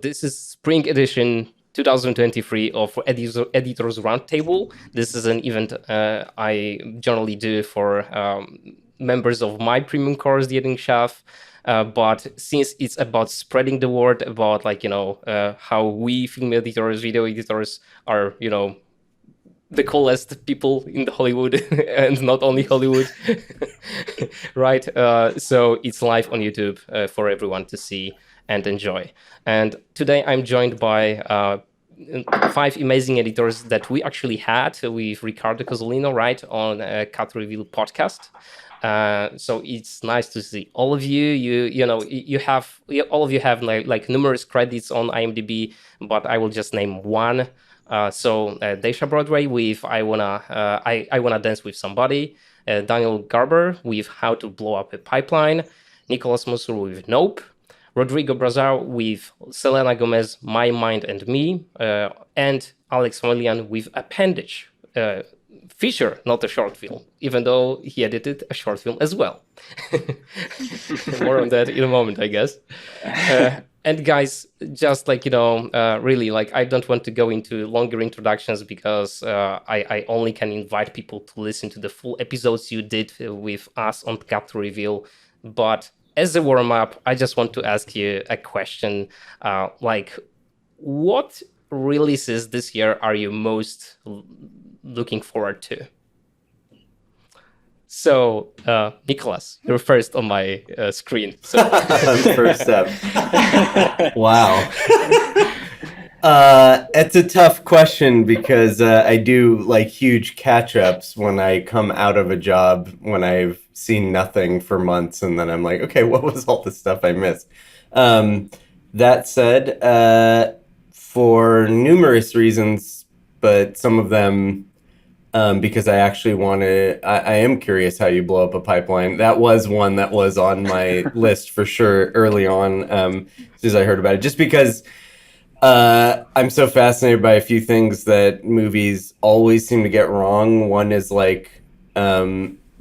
This is spring edition 2023 of Editors Roundtable. This is an event I generally do for members of my premium course, the Editing Chef. But since it's about spreading the word about how we film editors, video editors are, the coolest people in the Hollywood and not only Hollywood, right? So it's live on YouTube for everyone to see and enjoy. And today I'm joined by 5 amazing editors that we actually had with Ricardo Cozzolino, right, on a Cut Review podcast. So it's nice to see all of you. All of you have like numerous credits on IMDb, but I will just name one. Daysha Broadway with I Wanna Dance with Somebody, Daniel Garber with How to Blow Up a Pipeline, Nicholas Monsour with Nope, Rodrigo Brazão with Selena Gomez, My Mind and Me, and Alex Familian with Appendage, feature, not a short film, even though he edited a short film as well. More on that in a moment, I guess. And guys, just really, I don't want to go into longer introductions because I only can invite people to listen to the full episodes you did with us on Cut Reveal. But as a warm-up, I just want to ask you a question. What releases this year are you most looking forward to? So, Nicholas, you're first on my screen. So. I'm first up. Wow. It's a tough question because I do like huge catch-ups when I come out of a job when I've seen nothing for months, and then I'm like, okay, what was all the stuff I missed? That said, for numerous reasons, but some of them because I actually I am curious how you blow up a pipeline. That was one that was on my list for sure early on, as soon as I heard about it, just because I'm so fascinated by a few things that movies always seem to get wrong. One is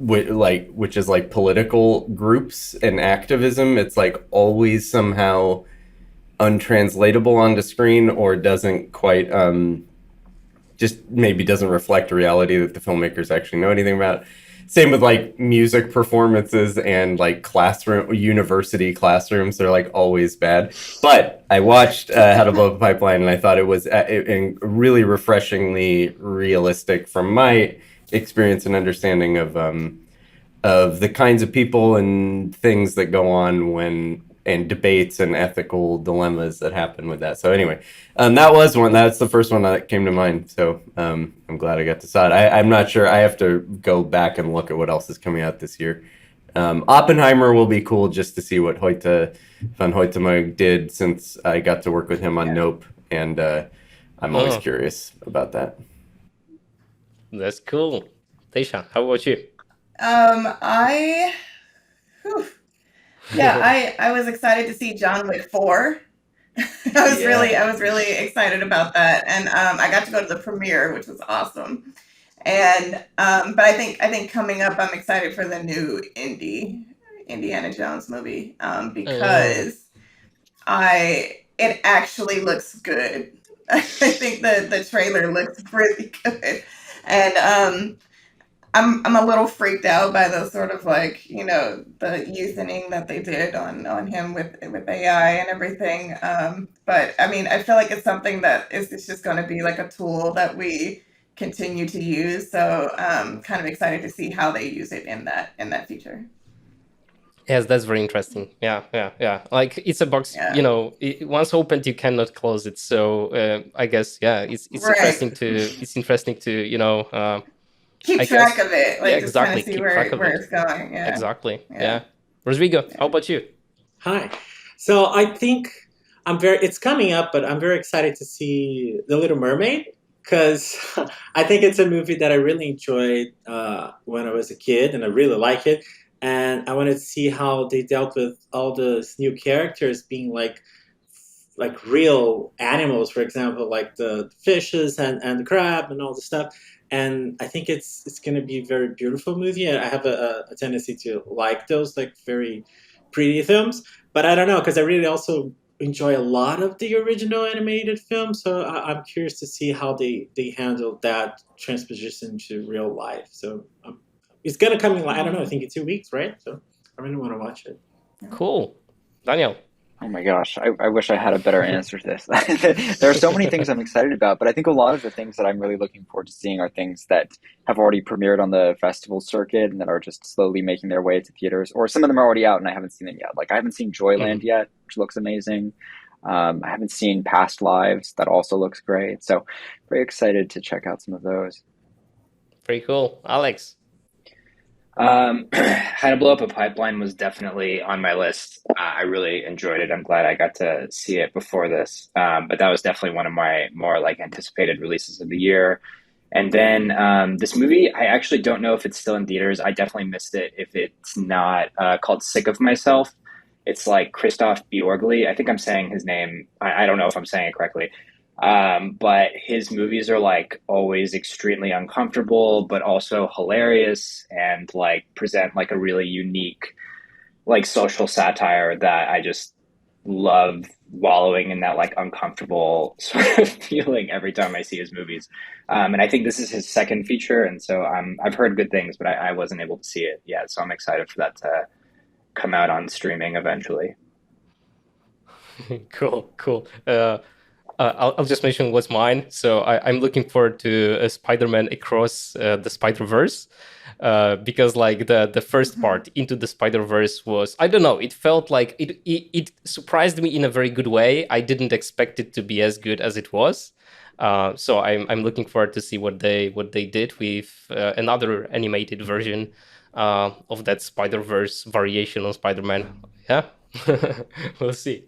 which is like political groups and activism. It's like always somehow untranslatable onto screen, or doesn't quite just maybe doesn't reflect a reality that the filmmakers actually know anything about. Same with like music performances and like university classrooms. They're like always bad. But I watched How to Blow Up a Pipeline, and I thought it was really refreshingly realistic from my experience and understanding of the kinds of people and things that go on and debates and ethical dilemmas that happen with that. So anyway, that was one. That's the first one that came to mind. So I'm glad I got to saw it. I'm not sure. I have to go back and look at what else is coming out this year. Oppenheimer will be cool just to see what Hoyte van Hoytema did, since I got to work with him on Nope, and I'm always curious about that. That's cool. Daysha, how about you? I was excited to see John Wick 4. I was really excited about that, and I got to go to the premiere, which was awesome. And but I think coming up, I'm excited for the new Indiana Jones movie because it actually looks good. I think the trailer looks really good, and I'm a little freaked out by the sort of the youthening that they did on him with AI and everything. But I mean, I feel like it's something that it's just going to be like a tool that we continue to use. So kind of excited to see how they use it in that feature. Yes, that's very interesting. Yeah. Like it's a box, once opened, you cannot close it. So I guess, it's Right. interesting to, keep track of it. Like, just kind exactly. of see Keep where track of it. it's going. Yeah. Exactly. Yeah. Yeah. Rodrigo, how about you? Hi. So I think it's coming up, but I'm very excited to see The Little Mermaid, because I think it's a movie that I really enjoyed when I was a kid, and I really like it. And I wanted to see how they dealt with all those new characters being like real animals, for example, like the fishes and the crab and all the stuff. And I think it's going to be a very beautiful movie. I have a tendency to like those like very pretty films, but I don't know, because I really also enjoy a lot of the original animated film, so I'm curious to see how they handle that transposition to real life. So it's gonna come in, like, I don't know, I think in 2 weeks, right? So I really want to watch it. Cool. Daniel. Oh my gosh, I wish I had a better answer to this. There are so many things I'm excited about, but I think a lot of the things that I'm really looking forward to seeing are things that have already premiered on the festival circuit and that are just slowly making their way to theaters, or some of them are already out and I haven't seen them yet. Like I haven't seen Joyland yet, which looks amazing. I haven't seen Past Lives, that also looks great. So very excited to check out some of those. Very cool. Alex. How to Blow Up a Pipeline was definitely on my list. I really enjoyed it. I'm glad I got to see it before this. But that was definitely one of my more like anticipated releases of the year. And then this movie, I actually don't know if it's still in theaters. I definitely missed it if it's not, called Sick of Myself. It's like Christoph Bjorgli. I think I'm saying his name. I don't know if I'm saying it correctly. But his movies are like always extremely uncomfortable, but also hilarious and like present like a really unique like social satire that I just love wallowing in that like uncomfortable sort of feeling every time I see his movies. And I think this is his second feature. And so I've heard good things, but I wasn't able to see it yet. So I'm excited for that to come out on streaming eventually. Cool. I'll just mention what's mine. So I'm looking forward to Spider-Man Across the Spider-Verse because like the first part, Into the Spider-Verse, was, I don't know, it felt like it surprised me in a very good way. I didn't expect it to be as good as it was. So I'm looking forward to see what they did with another animated version of that Spider-Verse variation on Spider-Man. Yeah, we'll see.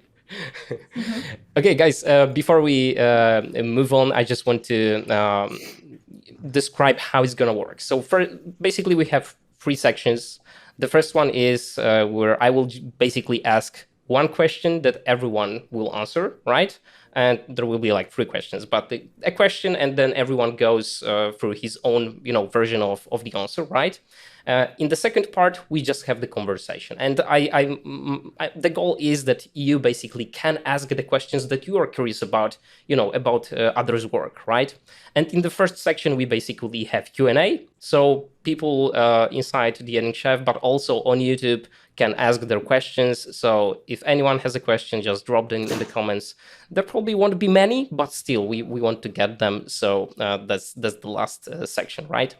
Okay, guys, before we move on, I just want to describe how it's going to work. So basically, we have 3 sections. The first one is where I will basically ask one question that everyone will answer, right? And there will be like 3 questions, but a question, and then everyone goes through his own, version of the answer, right? In the second part, we just have the conversation, and the goal is that you basically can ask the questions that you are curious about, about others' work, right? And in the first section, we basically have Q&A, so people inside the Editing Chef, but also on YouTube, can ask their questions. So if anyone has a question, just drop them in the comments. There probably won't be many, but still, we want to get them. So that's the last section, right?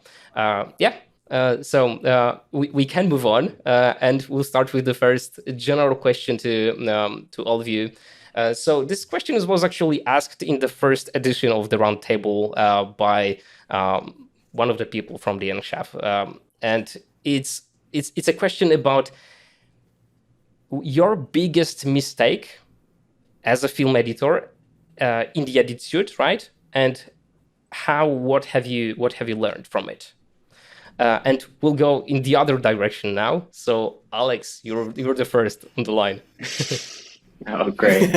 So we can move on, and we'll start with the first general question to all of you. So this question was actually asked in the first edition of the Roundtable by one of the people from the NSHAF, and it's a question about your biggest mistake as a film editor in the edit suite, right? And what have you learned from it? And we'll go in the other direction now. So, Alex, you're the first on the line. Oh, great.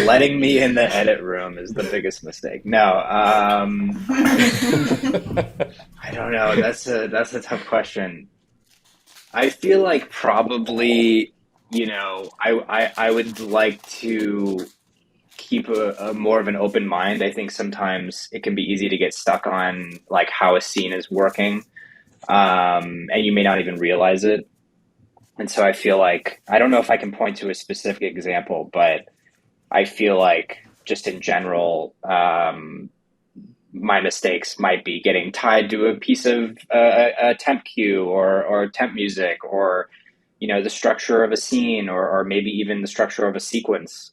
Letting me in the edit room is the biggest mistake. No, I don't know. That's a tough question. I feel like probably, I would like to keep a more of an open mind. I think sometimes it can be easy to get stuck on like how a scene is working, and you may not even realize it. And so I feel like, I don't know if I can point to a specific example, but I feel like just in general, my mistakes might be getting tied to a piece of a temp cue or temp music, or the structure of a scene, or maybe even the structure of a sequence.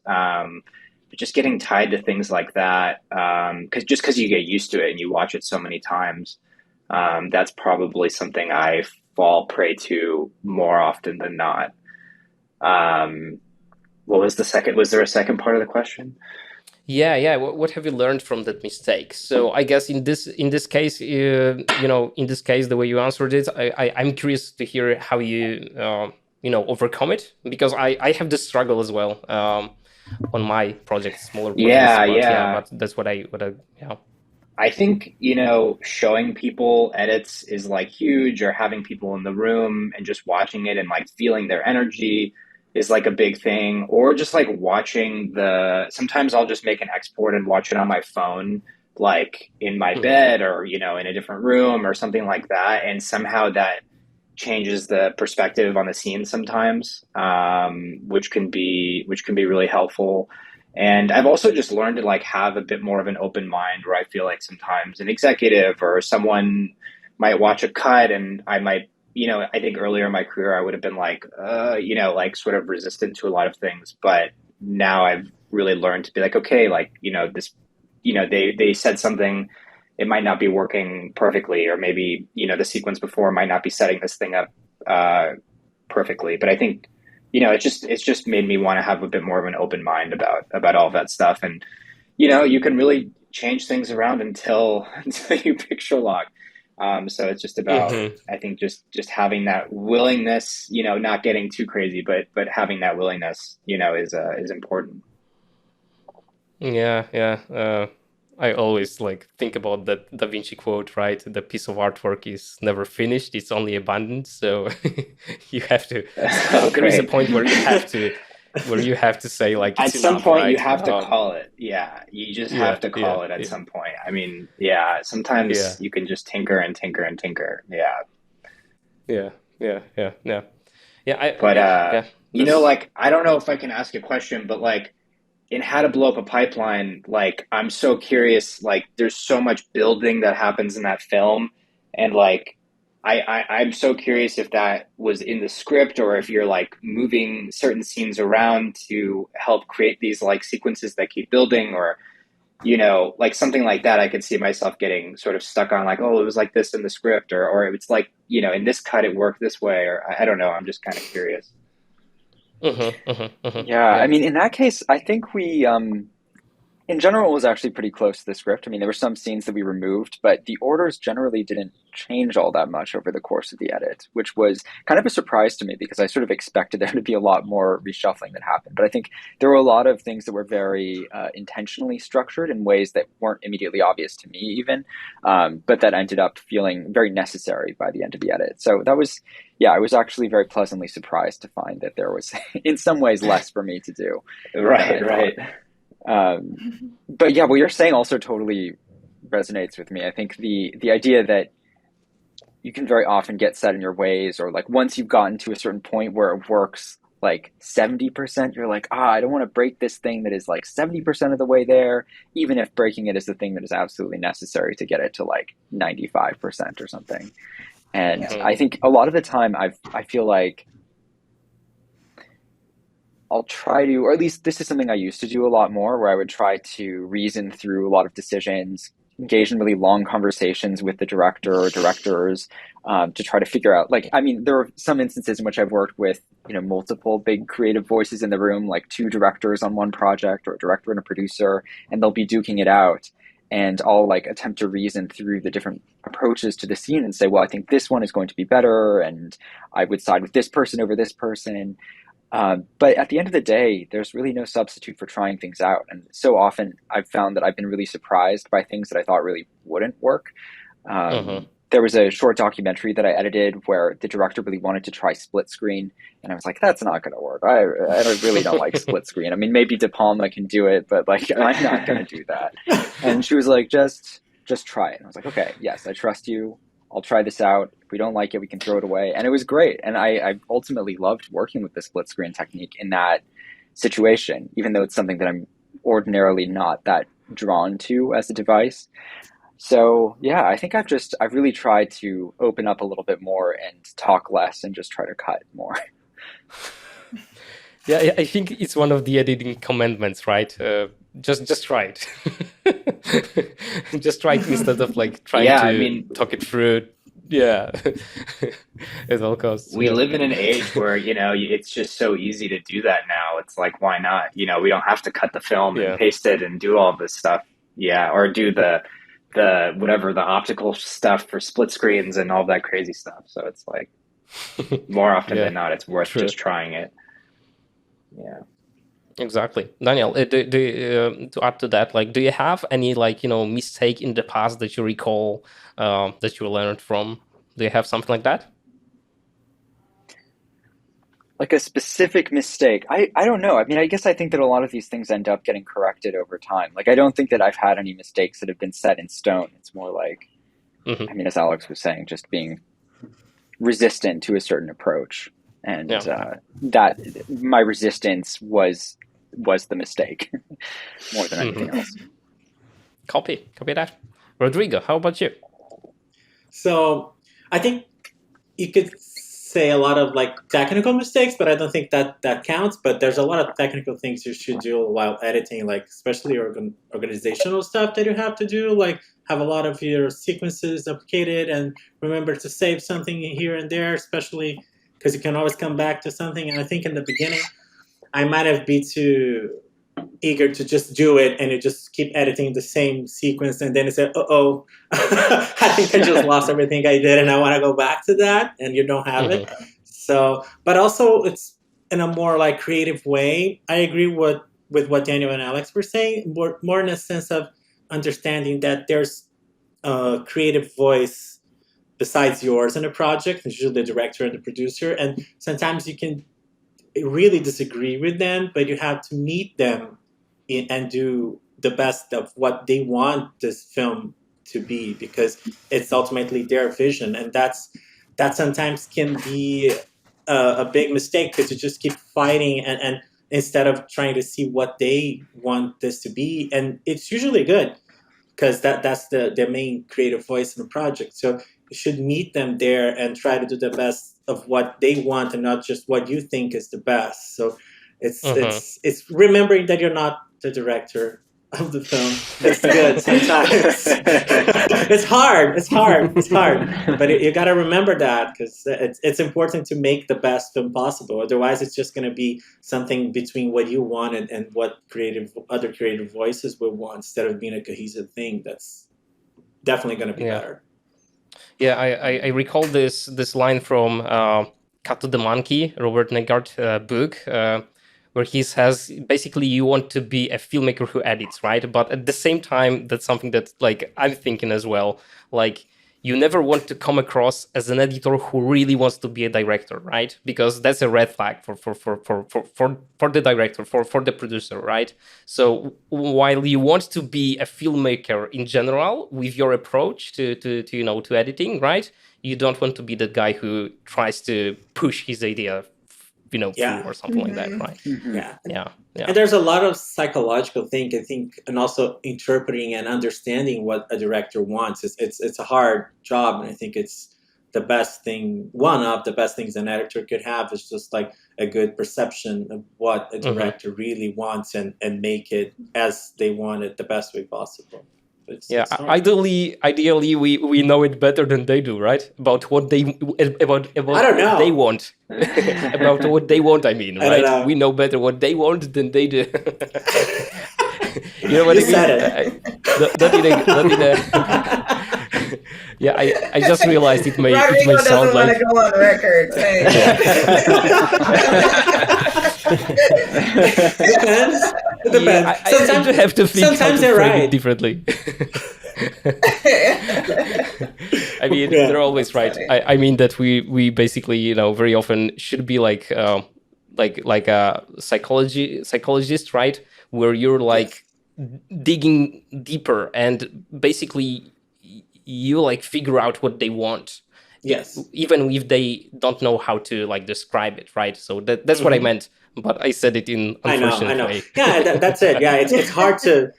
Just getting tied to things like that, because you get used to it and you watch it so many times, that's probably something I fall prey to more often than not. What was the second? Was there a second part of the question? Yeah. What have you learned from that mistake? So I guess in this case, the way you answered it, I'm curious to hear how you overcome it, because I have this struggle as well. On my project, smaller projects. Yeah. But that's what I. I think, showing people edits is like huge, or having people in the room and just watching it and like feeling their energy is like a big thing. Or just like watching sometimes I'll just make an export and watch it on my phone, like in my bed or, in a different room or something like that. And somehow that changes the perspective on the scene sometimes, which can be really helpful. And I've also just learned to like have a bit more of an open mind, where I feel like sometimes an executive or someone might watch a cut and I might, I think earlier in my career, I would have been like, like sort of resistant to a lot of things. But now I've really learned to be like, okay, like, this, they said something, it might not be working perfectly, or maybe, the sequence before might not be setting this thing up perfectly. But I think, it's just made me want to have a bit more of an open mind about all of that stuff. And, you can really change things around until you picture lock. So it's just about, I think just having that willingness, not getting too crazy, but having that willingness, is important. Yeah. I always like think about that Da Vinci quote, right? The piece of artwork is never finished; it's only abandoned. So you have to. There is a point where you have to say like at it's some enough, point right? you have to call it. Yeah, you just have to call it at some point. I mean, sometimes you can just tinker and tinker and tinker. Yeah. But like, I don't know if I can ask a question, but like, in How to Blow Up a Pipeline, like, I'm so curious, like, there's so much building that happens in that film. And like, I'm so curious if that was in the script, or if you're like moving certain scenes around to help create these like sequences that keep building, or, like something like that. I could see myself getting sort of stuck on like, oh, it was like this in the script, or it's like, in this cut, it worked this way, or I don't know. I'm just kind of curious. Yeah, I mean, in that case, I think we, in general, it was actually pretty close to the script. I mean, there were some scenes that we removed, but the orders generally didn't change all that much over the course of the edit, which was kind of a surprise to me, because I sort of expected there to be a lot more reshuffling that happened. But I think there were a lot of things that were very intentionally structured in ways that weren't immediately obvious to me even, but that ended up feeling very necessary by the end of the edit. So that was, I was actually very pleasantly surprised to find that there was, in some ways, less for me to do. Right. But yeah, what you're saying also totally resonates with me. I think the idea that you can very often get set in your ways, or like once you've gotten to a certain point where it works like 70%, you're like, I don't want to break this thing that is like 70% of the way there, even if breaking it is the thing that is absolutely necessary to get it to like 95% or something. And I think a lot of the time I feel like I'll try to, or at least this is something I used to do a lot more, where I would try to reason through a lot of decisions, engage in really long conversations with the director or directors, to try to figure out, like, I mean, there are some instances in which I've worked with, multiple big creative voices in the room, like 2 directors on one project, or a director and a producer, and they'll be duking it out. And I'll like attempt to reason through the different approaches to the scene and say, well, I think this one is going to be better, and I would side with this person over this person. But at the end of the day, there's really no substitute for trying things out. And so often I've found that I've been really surprised by things that I thought really wouldn't work. There was a short documentary that I edited where the director really wanted to try split screen. And I was like, that's not going to work. I really don't like split screen. I mean, maybe De Palma can do it, but like, I'm not going to do that. And she was like, just try it. And I was like, okay, yes, I trust you. I'll try this out. If we don't like it, we can throw it away. And it was great. And I ultimately loved working with the split screen technique in that situation, even though it's something that I'm ordinarily not that drawn to as a device. So yeah, I think I've really tried to open up a little bit more and talk less and just try to cut more. Yeah, I think it's one of the editing commandments, right? Just try it. Just try it instead of like trying to talk it through. Yeah, at all costs. We live in an age where, it's just so easy to do that now. It's like, why not? We don't have to cut the film and paste it and do all this stuff. Yeah, or do the whatever, the optical stuff for split screens and all that crazy stuff. So it's like, more often than not, it's worth just trying it. Yeah. Exactly. Daniel, to add to that, like, do you have any, like, mistake in the past that you recall, that you learned from? Do you have something like that? Like a specific mistake. I don't know. I mean, I guess I think that a lot of these things end up getting corrected over time. Like, I don't think that I've had any mistakes that have been set in stone. It's more like, Hmm. I mean, as Alex was saying, just being resistant to a certain approach. And Yeah. that my resistance was the mistake more than anything Hmm. else. Copy that. Rodrigo, how about you? So I think you could say a lot of like technical mistakes, but I don't think that counts. But there's a lot of technical things you should do while editing, like especially organizational stuff that you have to do, like have a lot of your sequences duplicated and remember to save something here and there, especially because you can always come back to something. And I think in the beginning, I might have been too eager to just do it and you just keep editing the same sequence and then it said, uh-oh, I think I just lost everything I did and I want to go back to that and you don't have Hmm. it. So, but also it's in a more like creative way. I agree with what Daniel and Alex were saying, more in a sense of understanding that there's a creative voice besides yours in a project, it's usually the director and the producer. And sometimes you can really disagree with them, but you have to meet them and do the best of what they want this film to be because it's ultimately their vision, and that sometimes can be a big mistake because you just keep fighting and instead of trying to see what they want this to be, and it's usually good because that's the main creative voice in the project. So you should meet them there and try to do the best of what they want and not just what you think is the best. So Hmm. it's remembering that you're not the director of the film. It's good sometimes. It's hard, but you got to remember that because it's important to make the best film possible. Otherwise, it's just going to be something between what you want and what other creative voices will want instead of being a cohesive thing. That's definitely going to be Yeah. better. Yeah, I recall this line from Cut to the Monkey, Robert Negard book, where he says basically you want to be a filmmaker who edits, right? But at the same time, that's something that like I'm thinking as well. Like you never want to come across as an editor who really wants to be a director, right? Because that's a red flag for the director, for the producer, right? So while you want to be a filmmaker in general with your approach to editing, right? You don't want to be the guy who tries to push his idea, through Yeah, or something like that, right? Mhm. yeah. Yeah, yeah. And there's a lot of psychological thing, I think, and also interpreting and understanding what a director wants. It's a hard job, and I think it's the best thing. One of the best things an editor could have is just like a good perception of what a Hmm. director really wants and make it as they want it the best way possible. Yeah, It's hard. ideally, we know it better than they do, right? About what about I don't what they know. want, about what they want. I mean, I don't right? We know. know better what they want than they do. You know what You I mean? said it. Not in a. Yeah, I just realized it may Rodrigo sound doesn't want like. to go on record saying Depends. It Yeah, depends. I do have to think how Sometimes to they're frame it right. differently. I mean, Yeah. they're always right. funny. I mean that we basically, very often should be like a psychologist, right? Where you're Yes. like digging deeper and basically you like figure out what they want, Yes. even if they don't know how to like describe it, right? So that's what I Hmm. meant, but I said it in I know. I unfortunate know. way. Yeah, that's it. Yeah, it's hard to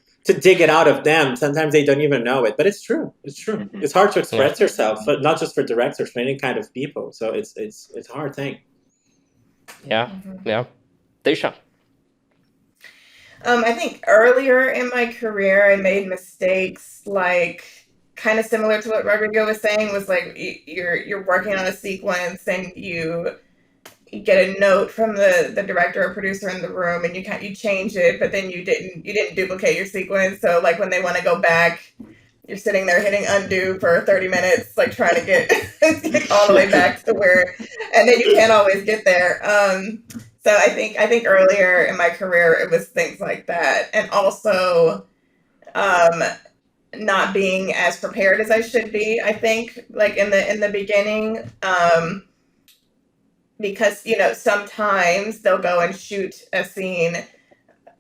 dig it out of them. Sometimes they don't even know it, but it's true. It's true. Mhm. It's hard to Yeah. express yourself, but not just for directors, for any kind of people. So it's a hard thing. Yeah, yeah. Daysha. I think earlier in my career, I made mistakes like kind of similar to what Rodrigo was saying. Was like you're working on a sequence and you get a note from the director or producer in the room, and you change it, but then you didn't duplicate your sequence. So like when they want to go back, you're sitting there hitting undo for 30 minutes, like trying to get all the way back to where, and then you can't always get there. So I think earlier in my career it was things like that, and also not being as prepared as I should be. I think like in the beginning, because sometimes they'll go and shoot a scene,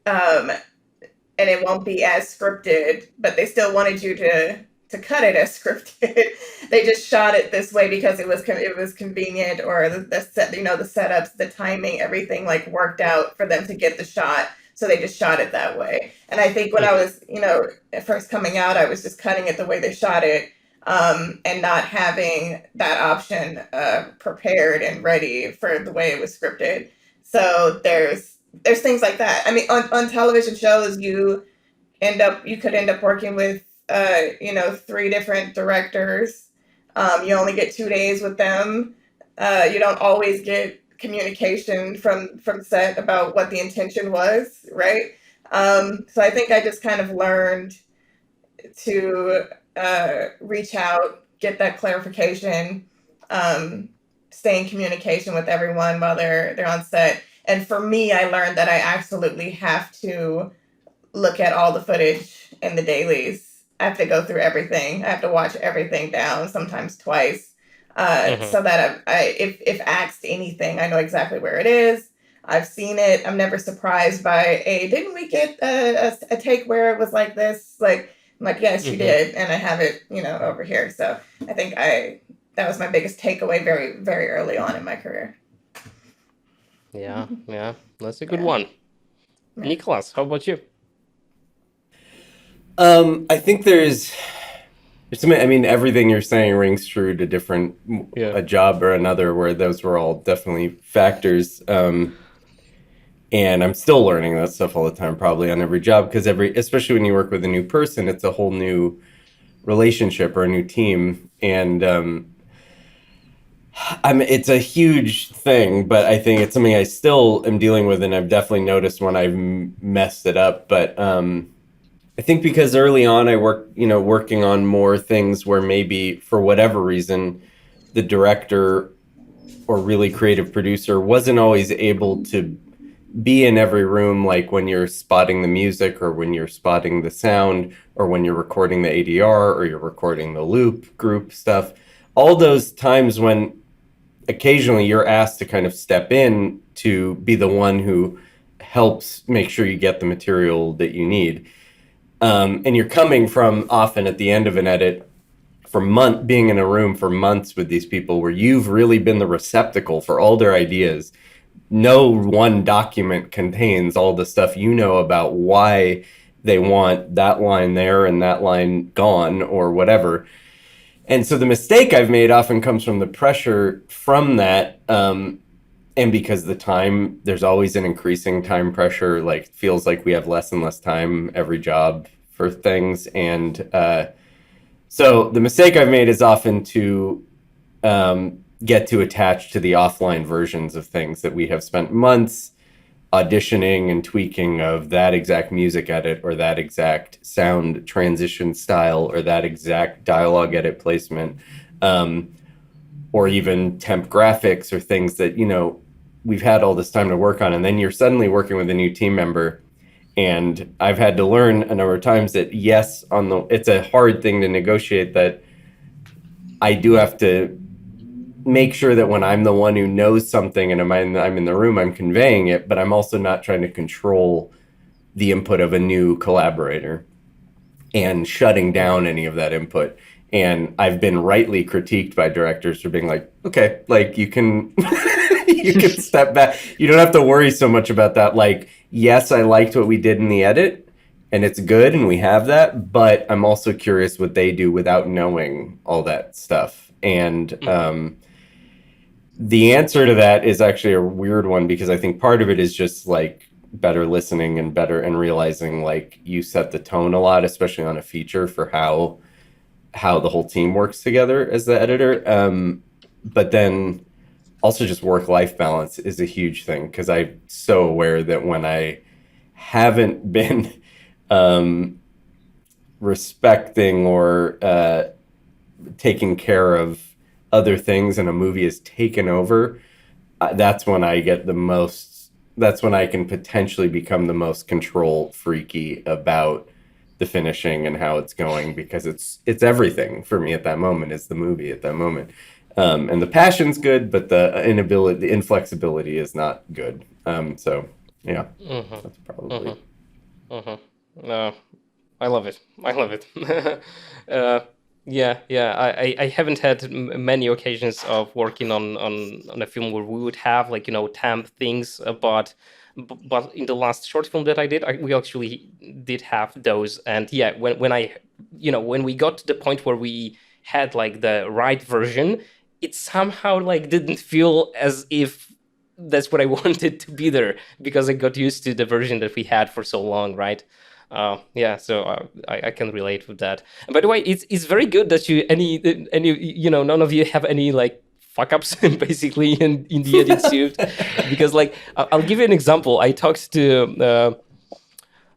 and it won't be as scripted, but they still wanted you to cut it as scripted. They just shot it this way because it was convenient, or the set, the setups, the timing, everything like worked out for them to get the shot. So they just shot it that way. And I think when I was, at first coming out, I was just cutting it the way they shot it, and not having that option prepared and ready for the way it was scripted. So there's things like that. I mean, on television shows, you could end up working with 3 different directors. You only get 2 days with them. You don't always get communication from set about what the intention was, right? So I think I just kind of learned to reach out, get that clarification, stay in communication with everyone while they're on set. And for me, I learned that I absolutely have to look at all the footage in the dailies. I have to go through everything. I have to watch everything down, sometimes twice, so that if asked anything, I know exactly where it is. I've seen it. I'm never surprised by didn't we get a take where it was like this? Like, I'm like, yes, you did, and I have it, over here. So I think that was my biggest takeaway very, very early on in my career. Yeah, that's a good one. Nicholas, how about you? I think there's I mean, everything you're saying rings true to a job or another, where those were all definitely factors. And I'm still learning that stuff all the time, probably on every job, because especially when you work with a new person, it's a whole new relationship or a new team. And it's a huge thing, but I think it's something I still am dealing with, and I've definitely noticed when I've messed it up. But I think because early on I working on more things where maybe for whatever reason, the director or really creative producer wasn't always able to be in every room, like when you're spotting the music or when you're spotting the sound or when you're recording the ADR or you're recording the loop group stuff. All those times when occasionally you're asked to kind of step in to be the one who helps make sure you get the material that you need. And you're coming from often at the end of an edit being in a room for months with these people where you've really been the receptacle for all their ideas. No one document contains all the stuff about why they want that line there and that line gone or whatever. And so the mistake I've made often comes from the pressure from that. And because there's always an increasing time pressure, like feels like we have less and less time every job for things. And so the mistake I've made is often to get too attached to the offline versions of things that we have spent months auditioning and tweaking of that exact music edit or that exact sound transition style or that exact dialogue edit placement, or even temp graphics or things that, we've had all this time to work on. And then you're suddenly working with a new team member. And I've had to learn a number of times that yes, it's a hard thing to negotiate, that I do have to make sure that when I'm the one who knows something and I'm in the room, I'm conveying it, but I'm also not trying to control the input of a new collaborator and shutting down any of that input. And I've been rightly critiqued by directors for being like, okay, like you can you can step back. You don't have to worry so much about that. Like, yes, I liked what we did in the edit and it's good and we have that, but I'm also curious what they do without knowing all that stuff. And the answer to that is actually a weird one, because I think part of it is just like better listening and realizing like you set the tone a lot, especially on a feature, for how the whole team works together as the editor. But then also just work-life balance is a huge thing, because I'm so aware that when I haven't been respecting or taking care of other things and a movie is taken over, that's when I get the most, that's when I can potentially become the most control freaky about the finishing and how it's going, because it's everything for me at that moment is the movie at that moment. And the passion's good, but the inability, the inflexibility is not good. So yeah, that's probably. I love it. I love it. Yeah. I haven't had many occasions of working on a film where we would have like, temp things, but in the last short film that I did, we actually did have those. And yeah, when we got to the point where we had like the right version, it somehow like didn't feel as if that's what I wanted to be there, because I got used to the version that we had for so long, right? Yeah, so I can relate with that. And by the way, it's very good that none of you have any like fuck ups basically in the edit suite, because like I'll give you an example. I talked to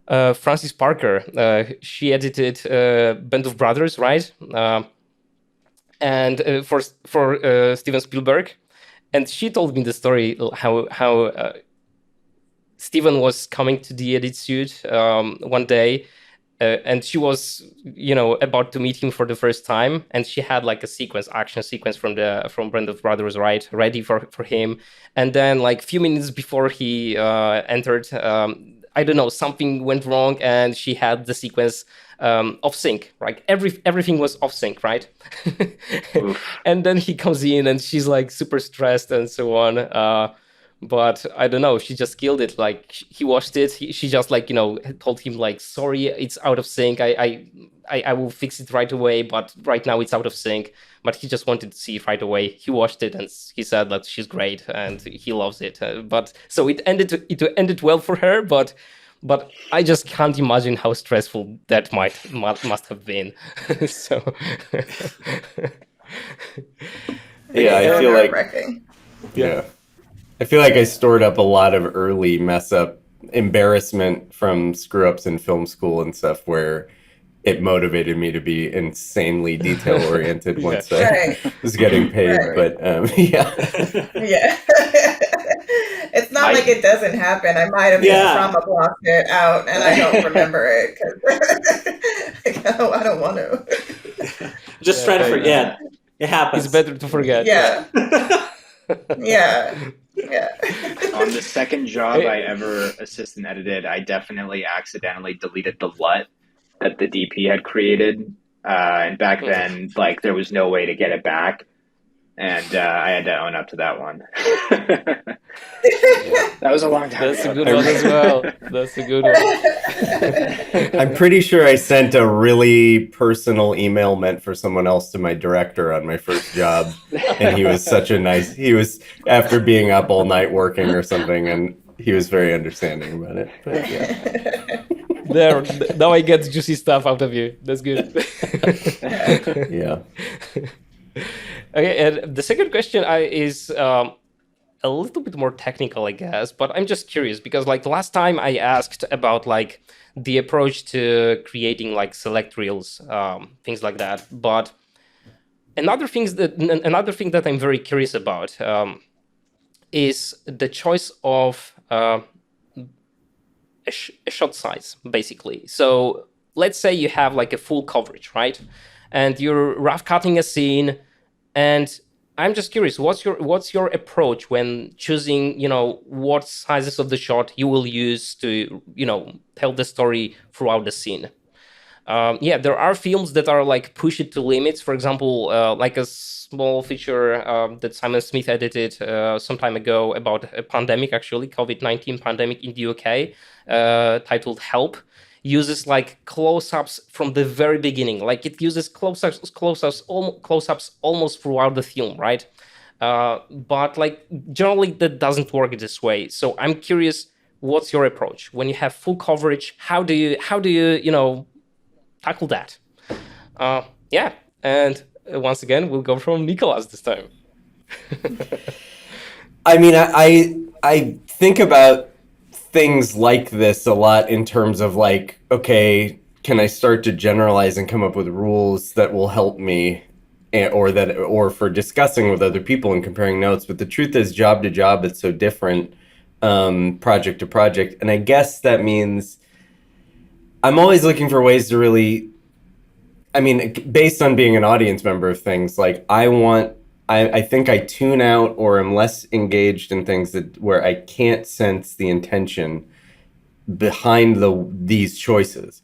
Frances Parker. She edited Band of Brothers, right? And for Steven Spielberg, and she told me the story how Steven was coming to the edit suite one day, and she was about to meet him for the first time, and she had like action sequence from Band of Brothers, right, ready for him. And then like few minutes before he entered, I don't know, something went wrong, and she had the sequence off sync, right? Everything was off sync, right? And then he comes in, and she's like super stressed and so on. But I don't know, she just killed it. Like he watched it, she just like told him like, sorry, it's out of sync. I will fix it right away, but right now it's out of sync. But he just wanted to see it right away. He watched it and he said that she's great and he loves it. But so it ended well for her. But I just can't imagine how stressful that must have been. So yeah, I feel like yeah. I feel like I stored up a lot of early mess up embarrassment from screw ups in film school and stuff, where it motivated me to be insanely detail oriented once I was getting paid. Right. But yeah. It's not like it doesn't happen. I might have trauma blocked it out and I don't remember it because I don't want to. Just try to forget. It happens. It's better to forget. Yeah. On the second job I ever assistant edited, I definitely accidentally deleted the LUT that the DP had created. And back then, like, there was no way to get it back. And I had to own up to that one. That was a long time That's ago. a good one as well. That's a good one. I'm pretty sure I sent a really personal email meant for someone else to my director on my first job. And he was he was after being up all night working or something, and he was very understanding about it. But yeah. There, now I get juicy stuff out of you. That's good. Yeah. Okay, and the second question is a little bit more technical, I guess, but I'm just curious because, like, last time I asked about like the approach to creating like select reels, things like that. But another thing that I'm very curious about is the choice of a shot size, basically. So let's say you have like a full coverage, right? And you're rough cutting a scene. And I'm just curious, what's your approach when choosing, what sizes of the shot you will use to, tell the story throughout the scene? There are films that are like push it to limits. For example, like a small feature that Simon Smith edited some time ago about a pandemic, actually, COVID-19 pandemic in the UK, titled Help. Uses like close-ups from the very beginning. Like it uses close-ups almost throughout the film, right? But like generally that doesn't work this way. So I'm curious, what's your approach when you have full coverage? How do you tackle that? And once again, we'll go from Nicholas this time. I mean, I think about things like this a lot in terms of like, okay, can I start to generalize and come up with rules that will help me, or for discussing with other people and comparing notes. But the truth is, job to job, it's so different, project to project. And I guess that means I'm always looking for ways to really, I mean, based on being an audience member of things, like I think I tune out or am less engaged in things where I can't sense the intention behind these choices.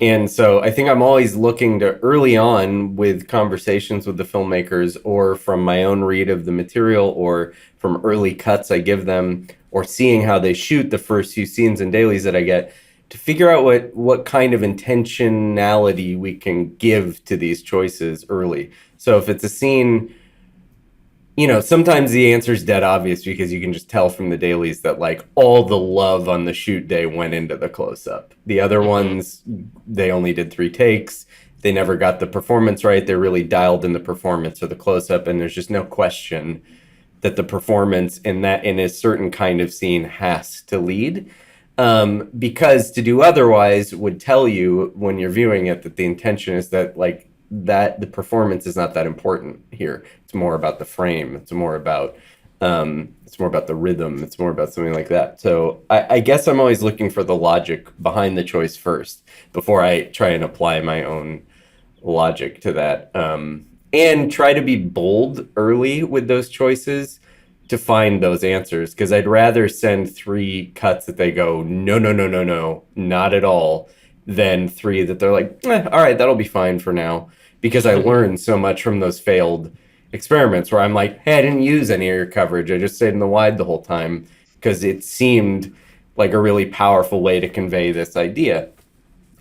And so I think I'm always looking to, early on with conversations with the filmmakers, or from my own read of the material, or from early cuts I give them, or seeing how they shoot the first few scenes and dailies that I get, to figure out what kind of intentionality we can give to these choices early. So if it's a scene, you know, sometimes the answer is dead obvious because you can just tell from the dailies that like all the love on the shoot day went into the close-up. The other ones, they only did 3 takes. They never got the performance right. They're really dialed in the performance or the close-up, and there's just no question that the performance in a certain kind of scene has to lead. Because to do otherwise would tell you when you're viewing it that the intention is that the performance is not that important here. It's more about the frame. It's more about the rhythm. It's more about something like that. So I guess I'm always looking for the logic behind the choice first before I try and apply my own logic to that. And try to be bold early with those choices to find those answers, because I'd rather send 3 cuts that they go, no, not at all, than 3 that they're like, all right, that'll be fine for now. Because I learned so much from those failed experiments where I'm like, hey, I didn't use any of your coverage. I just stayed in the wide the whole time because it seemed like a really powerful way to convey this idea.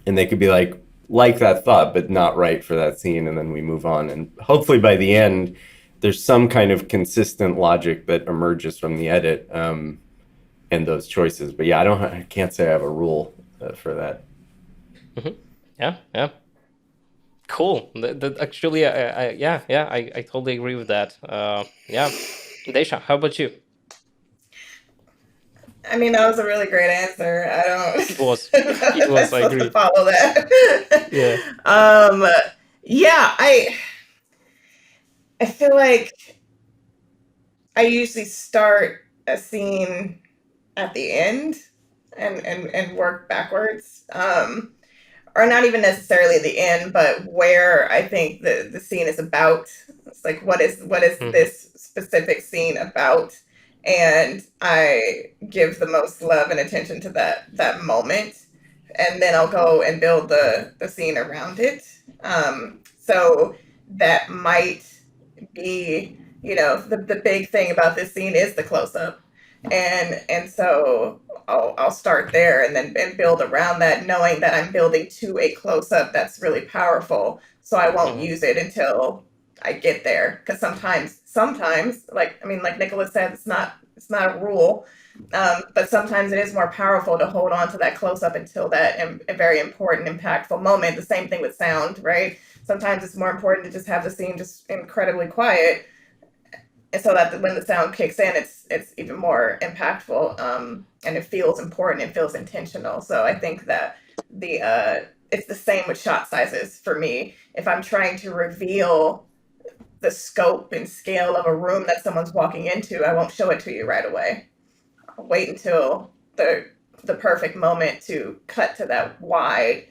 And they could be like that thought, but not right for that scene. And then we move on. And hopefully by the end, there's some kind of consistent logic that emerges from the edit and those choices. But yeah, I can't say I have a rule for that. Yeah. Cool. Actually, I totally agree with that. Yeah. Daysha, how about you? I mean, that was a really great answer. I don't. It was. I I agree. to follow that. Yeah. I feel like I usually start a scene at the end and work backwards. Or not even necessarily the end, but where I think the scene is about. It's like, what is this specific scene about? And I give the most love and attention to that moment. And then I'll go and build the scene around it. So that might be, the big thing about this scene is the close-up. And so I'll start there and build around that, knowing that I'm building to a close-up that's really powerful. So I won't use it until I get there. Because sometimes, like Nicholas said, it's not a rule. But sometimes it is more powerful to hold on to that close-up until that a very important, impactful moment. The same thing with sound, right? Sometimes it's more important to just have the scene just incredibly quiet, and so that when the sound kicks in, it's even more impactful, and it feels important, it feels intentional. So I think that it's the same with shot sizes for me. If I'm trying to reveal the scope and scale of a room that someone's walking into, I won't show it to you right away. I'll wait until the perfect moment to cut to that wide,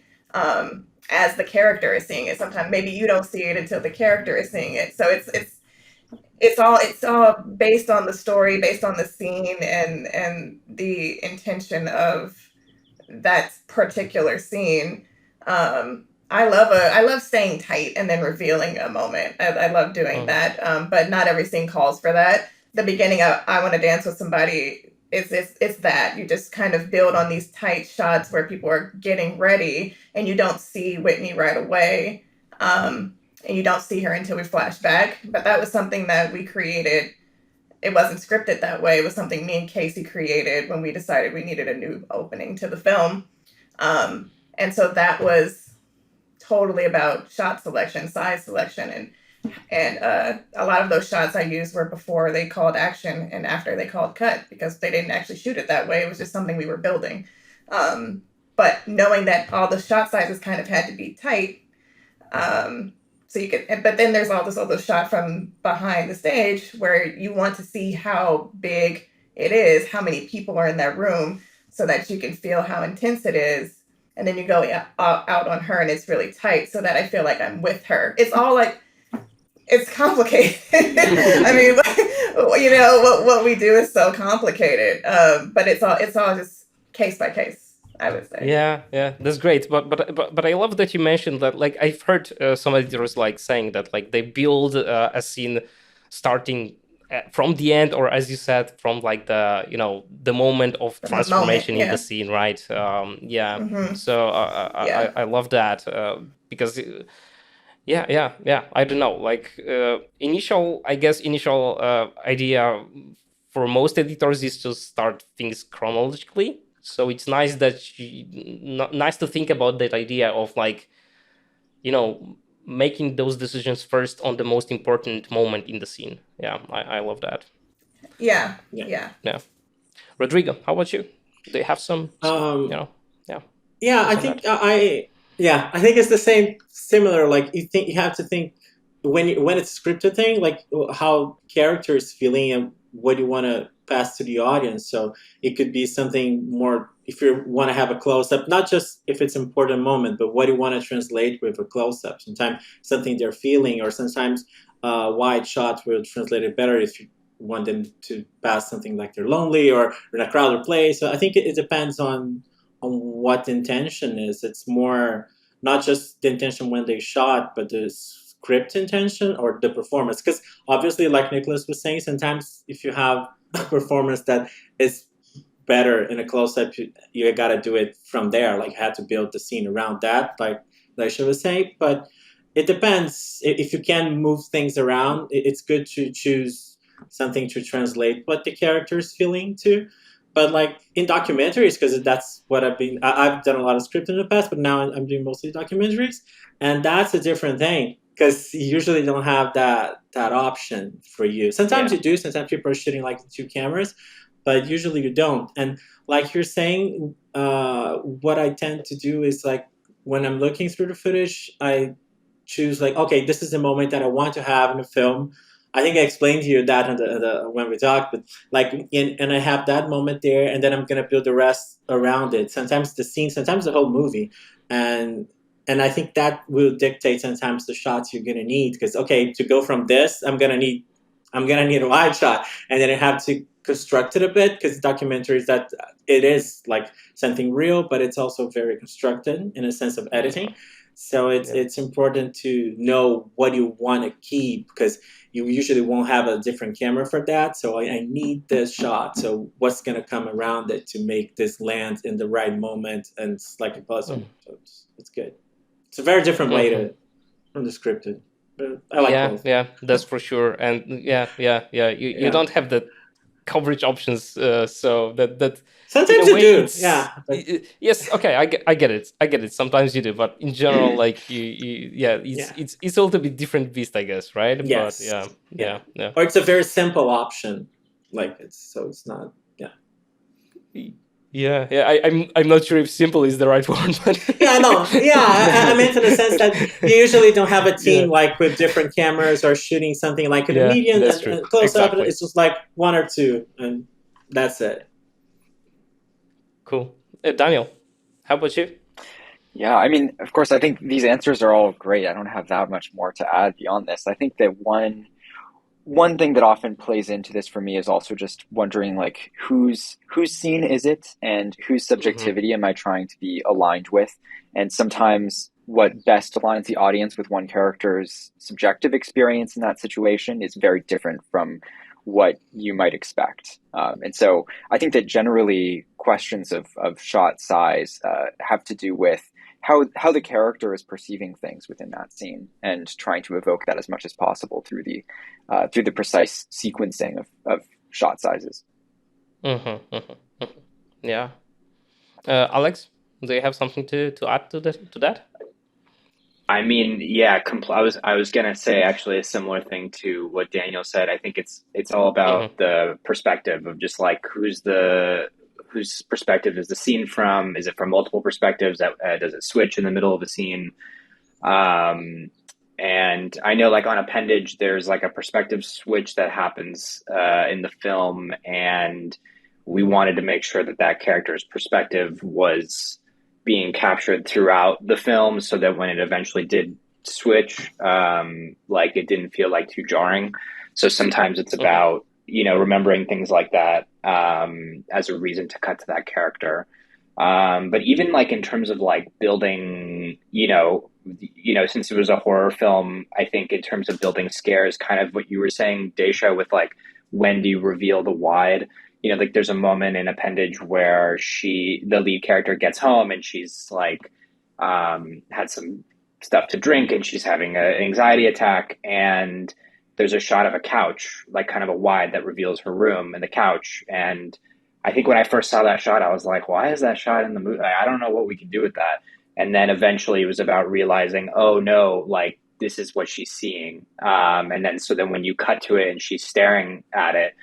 as the character is seeing it. Sometimes maybe you don't see it until the character is seeing it. So it's all based on the story, based on the scene, and the intention of that particular scene. I love staying tight and then revealing a moment. I love doing that, but not every scene calls for that. The beginning of I Want to Dance with Somebody it's that you just kind of build on these tight shots where people are getting ready and you don't see Whitney right away. And you don't see her until we flash back. But that was something that we created. It wasn't scripted that way. It was something me and Casey created when we decided we needed a new opening to the film. And so that was totally about shot selection, size selection, and a lot of those shots I used were before they called action and after they called cut, because they didn't actually shoot it that way. It was just something we were building. but knowing that all the shot sizes kind of had to be tight, so you could, but then there's all this other shot from behind the stage where you want to see how big it is, how many people are in that room, so that you can feel how intense it is. And then you go out on her and it's really tight, so that I feel like I'm with her. It's all like, it's complicated. I mean, you know, what we do is so complicated. But it's all just case by case, I would say. Yeah, that's great. But I love that you mentioned that. Like, I've heard some editors like saying that like they build a scene starting from the end, or as you said, from like the moment of transformation in the scene, right? So I love that because. Yeah. I don't know. Like initial idea for most editors is to start things chronologically. So it's nice nice to think about that idea of like, making those decisions first on the most important moment in the scene. Yeah, I love that. Yeah. Rodrigo, how about you? Do you have some? Yeah, I think I think it's the same, similar. Like you have to think when it's a scripted thing, like how character is feeling and what you want to pass to the audience. So it could be something more if you want to have a close up, not just if it's an important moment, but what you want to translate with a close up. Sometimes something they're feeling, or sometimes wide shots will translate it better if you want them to pass something like they're lonely or in a crowded place. So I think it depends on what the intention is. It's more not just the intention when they shot, but the script intention or the performance. Because obviously, like Nicholas was saying, sometimes if you have a performance that is better in a close-up, you got to do it from there. Like, you had to build the scene around that, like Daysha was saying. But it depends. If you can move things around, it's good to choose something to translate what the character is feeling to. But like in documentaries, because that's what I've done a lot of script in the past, but now I'm doing mostly documentaries, and that's a different thing because you usually don't have that option for you. Sometimes you do. Sometimes people are shooting like 2 cameras, but usually you don't. And like you're saying, what I tend to do is like when I'm looking through the footage, I choose like, okay, this is the moment that I want to have in a film. I think I explained to you that when we talked, but like, and I have that moment there, and then I'm gonna build the rest around it. Sometimes the scene, sometimes the whole movie, and I think that will dictate sometimes the shots you're gonna need. Because okay, to go from this, I'm gonna need a wide shot, and then I have to construct it a bit because documentaries that it is like something real, but it's also very constructed in a sense of editing. So it's important to know what you want to keep because you usually won't have a different camera for that. So I need this shot. So what's going to come around it to make this land in the right moment? And it's like a puzzle. So it's good. It's a very different way from the scripted. But I like both. Yeah, that's for sure. And you don't have the coverage options, so that sometimes you do. Yes, okay, I get it. Sometimes you do, but in general, like it's a little bit different beast, I guess, right? Yes. But yeah. Or it's a very simple option, like it's not. I'm not sure if simple is the right word, but I meant in the sense that you usually don't have a team like with different cameras or shooting something like in a medium and close up. It's just like 1 or 2, and that's it. Cool. Daniel, how about you? Yeah, I mean, of course, I think these answers are all great. I don't have that much more to add beyond this. I think that one thing that often plays into this for me is also just wondering like whose scene is it and whose subjectivity am I trying to be aligned with? And sometimes what best aligns the audience with one character's subjective experience in that situation is very different from what you might expect. And so I think that generally questions of shot size have to do with how the character is perceiving things within that scene and trying to evoke that as much as possible through the precise sequencing of shot sizes. Yeah. Alex, do you have something to add to that? I mean, yeah, I was gonna say actually a similar thing to what Daniel said. I think it's all about the perspective of just like whose perspective is the scene from? Is it from multiple perspectives? Does it switch in the middle of a scene? And I know, like on Appendage, there's like a perspective switch that happens in the film, and we wanted to make sure that that character's perspective was being captured throughout the film, so that when it eventually did switch, like it didn't feel like too jarring. So sometimes it's about, you know, remembering things like that as a reason to cut to that character. But even like in terms of like building, since it was a horror film, I think in terms of building scares, kind of what you were saying, Daysha, with like, when do you reveal the wide? You know, like there's a moment in Appendage where the lead character gets home and she's like, had some stuff to drink and she's having an anxiety attack, and there's a shot of a couch, like kind of a wide that reveals her room and the couch. And I think when I first saw that shot, I was like, why is that shot in the movie? I don't know what we can do with that. And then eventually it was about realizing, oh no, like this is what she's seeing. And then, so then when you cut to it and she's staring at it,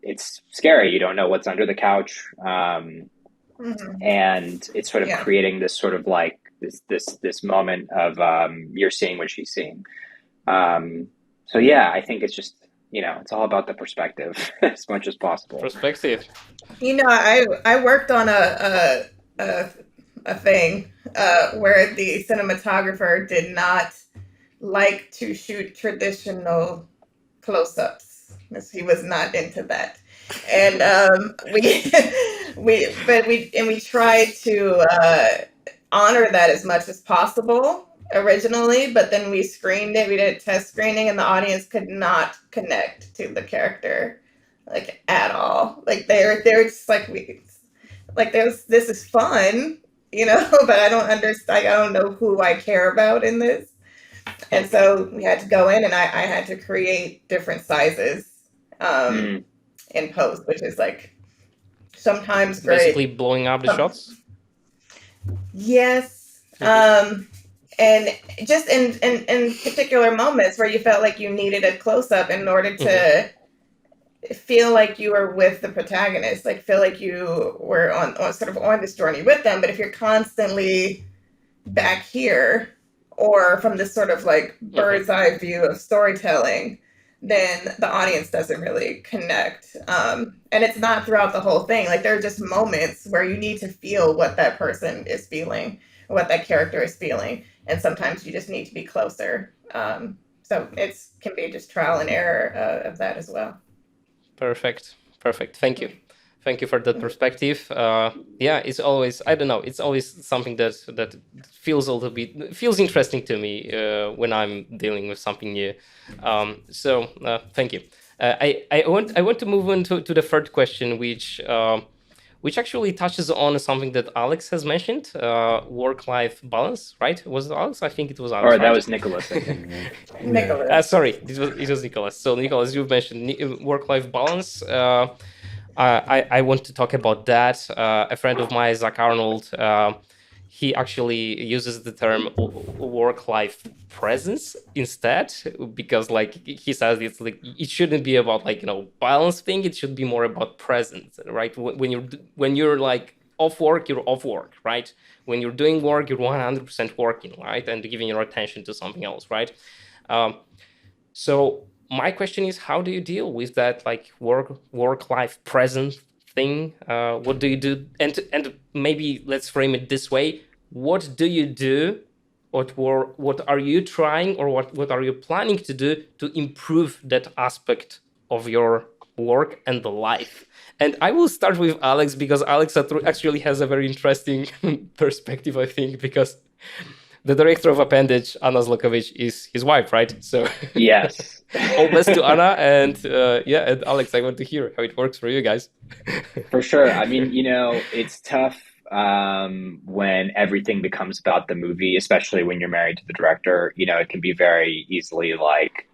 it's scary. You don't know what's under the couch. And it's sort of creating this sort of like this moment of, you're seeing what she's seeing. So yeah, I think it's just, it's all about the perspective as much as possible. Perspective. I worked on a thing where the cinematographer did not like to shoot traditional close-ups. He was not into that, and we tried to honor that as much as possible originally, but then we screened it. We did a test screening, and the audience could not connect to the character like at all. Like they're just like this is fun, but I don't understand. I don't know who I care about in this, and so we had to go in, and I had to create different sizes in post, which is like sometimes great. Basically blowing up the shots. Yes. And just in particular moments where you felt like you needed a close-up in order to feel like you were with the protagonist, like feel like you were on sort of on this journey with them. But if you're constantly back here or from this sort of like bird's eye view of storytelling, then the audience doesn't really connect. And it's not throughout the whole thing. Like there are just moments where you need to feel what that person is feeling, what that character is feeling. And sometimes you just need to be closer. So it can be just trial and error of that as well. Perfect. Thank you for that perspective. It's always, I don't know, it's always something that feels a little bit, feels interesting to me when I'm dealing with something new. Thank you. I want to move on to the third question, which actually touches on something that Alex has mentioned, work-life balance, right? Was it Alex? I think it was Alex. Or that was Nicholas, I think. Nicholas. Sorry, it was Nicholas. So Nicholas, you mentioned work-life balance. I want to talk about that. A friend of mine, Zach Arnold, he actually uses the term work-life presence instead, because like he says, it's like it shouldn't be about like balance thing. It should be more about presence, right? When you're like off work, you're off work, right? When you're doing work, you're 100% working, right? And giving your attention to something else, right? So my question is, how do you deal with that like work-life presence thing? What do you do? And maybe let's frame it this way: what do you do? What are you trying, or what are you planning to do to improve that aspect of your work and the life? And I will start with Alex, because Alex actually has a very interesting perspective, I think, because the director of Appendage, Anna Zlokovich, is his wife, right? So yes. All best to Anna, and and Alex, I want to hear how it works for you guys. For sure. I mean, it's tough when everything becomes about the movie, especially when you're married to the director. It can be very easily like,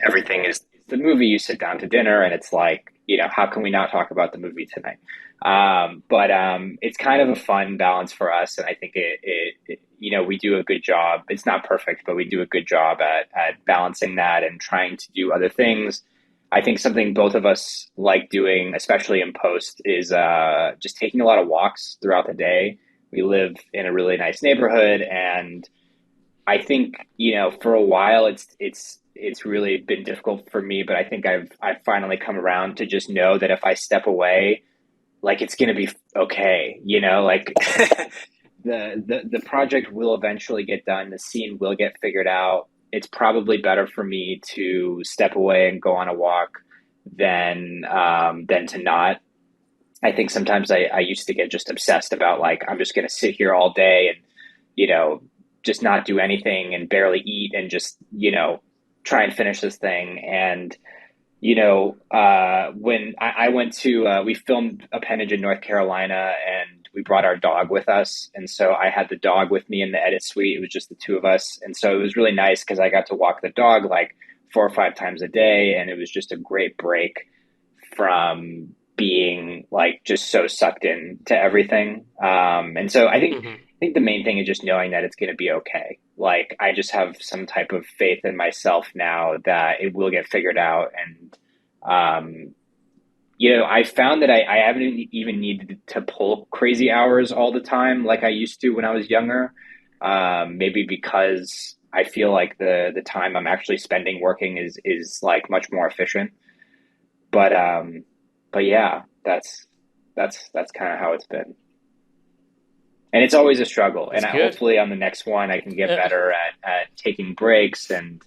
everything is the movie. You sit down to dinner and it's like, how can we not talk about the movie tonight? But it's kind of a fun balance for us. And I think we do a good job. It's not perfect, but we do a good job at balancing that and trying to do other things. I think something both of us like doing, especially in post, is just taking a lot of walks throughout the day. We live in a really nice neighborhood, and I think, for a while it's really been difficult for me, but I think I've finally come around to just know that if I step away, like it's gonna be okay, like the project will eventually get done, the scene will get figured out. It's probably better for me to step away and go on a walk than to not. I think sometimes I used to get just obsessed about like I'm just gonna sit here all day and you know just not do anything and barely eat and just try and finish this thing. And when I went to, we filmed Appendage in North Carolina, and we brought our dog with us. And so I had the dog with me in the edit suite. It was just the two of us. And so it was really nice because I got to walk the dog like 4 or 5 times a day. And it was just a great break from being like just so sucked in to everything. And so I think the main thing is just knowing that it's going to be okay. Like I just have some type of faith in myself now that it will get figured out. And, I found that I haven't even needed to pull crazy hours all the time like I used to when I was younger. Maybe because I feel like the time I'm actually spending working is like much more efficient. But yeah, that's kind of how it's been. And it's always a struggle. That's And good. hopefully on the next one, I can get Yeah. better at taking breaks and,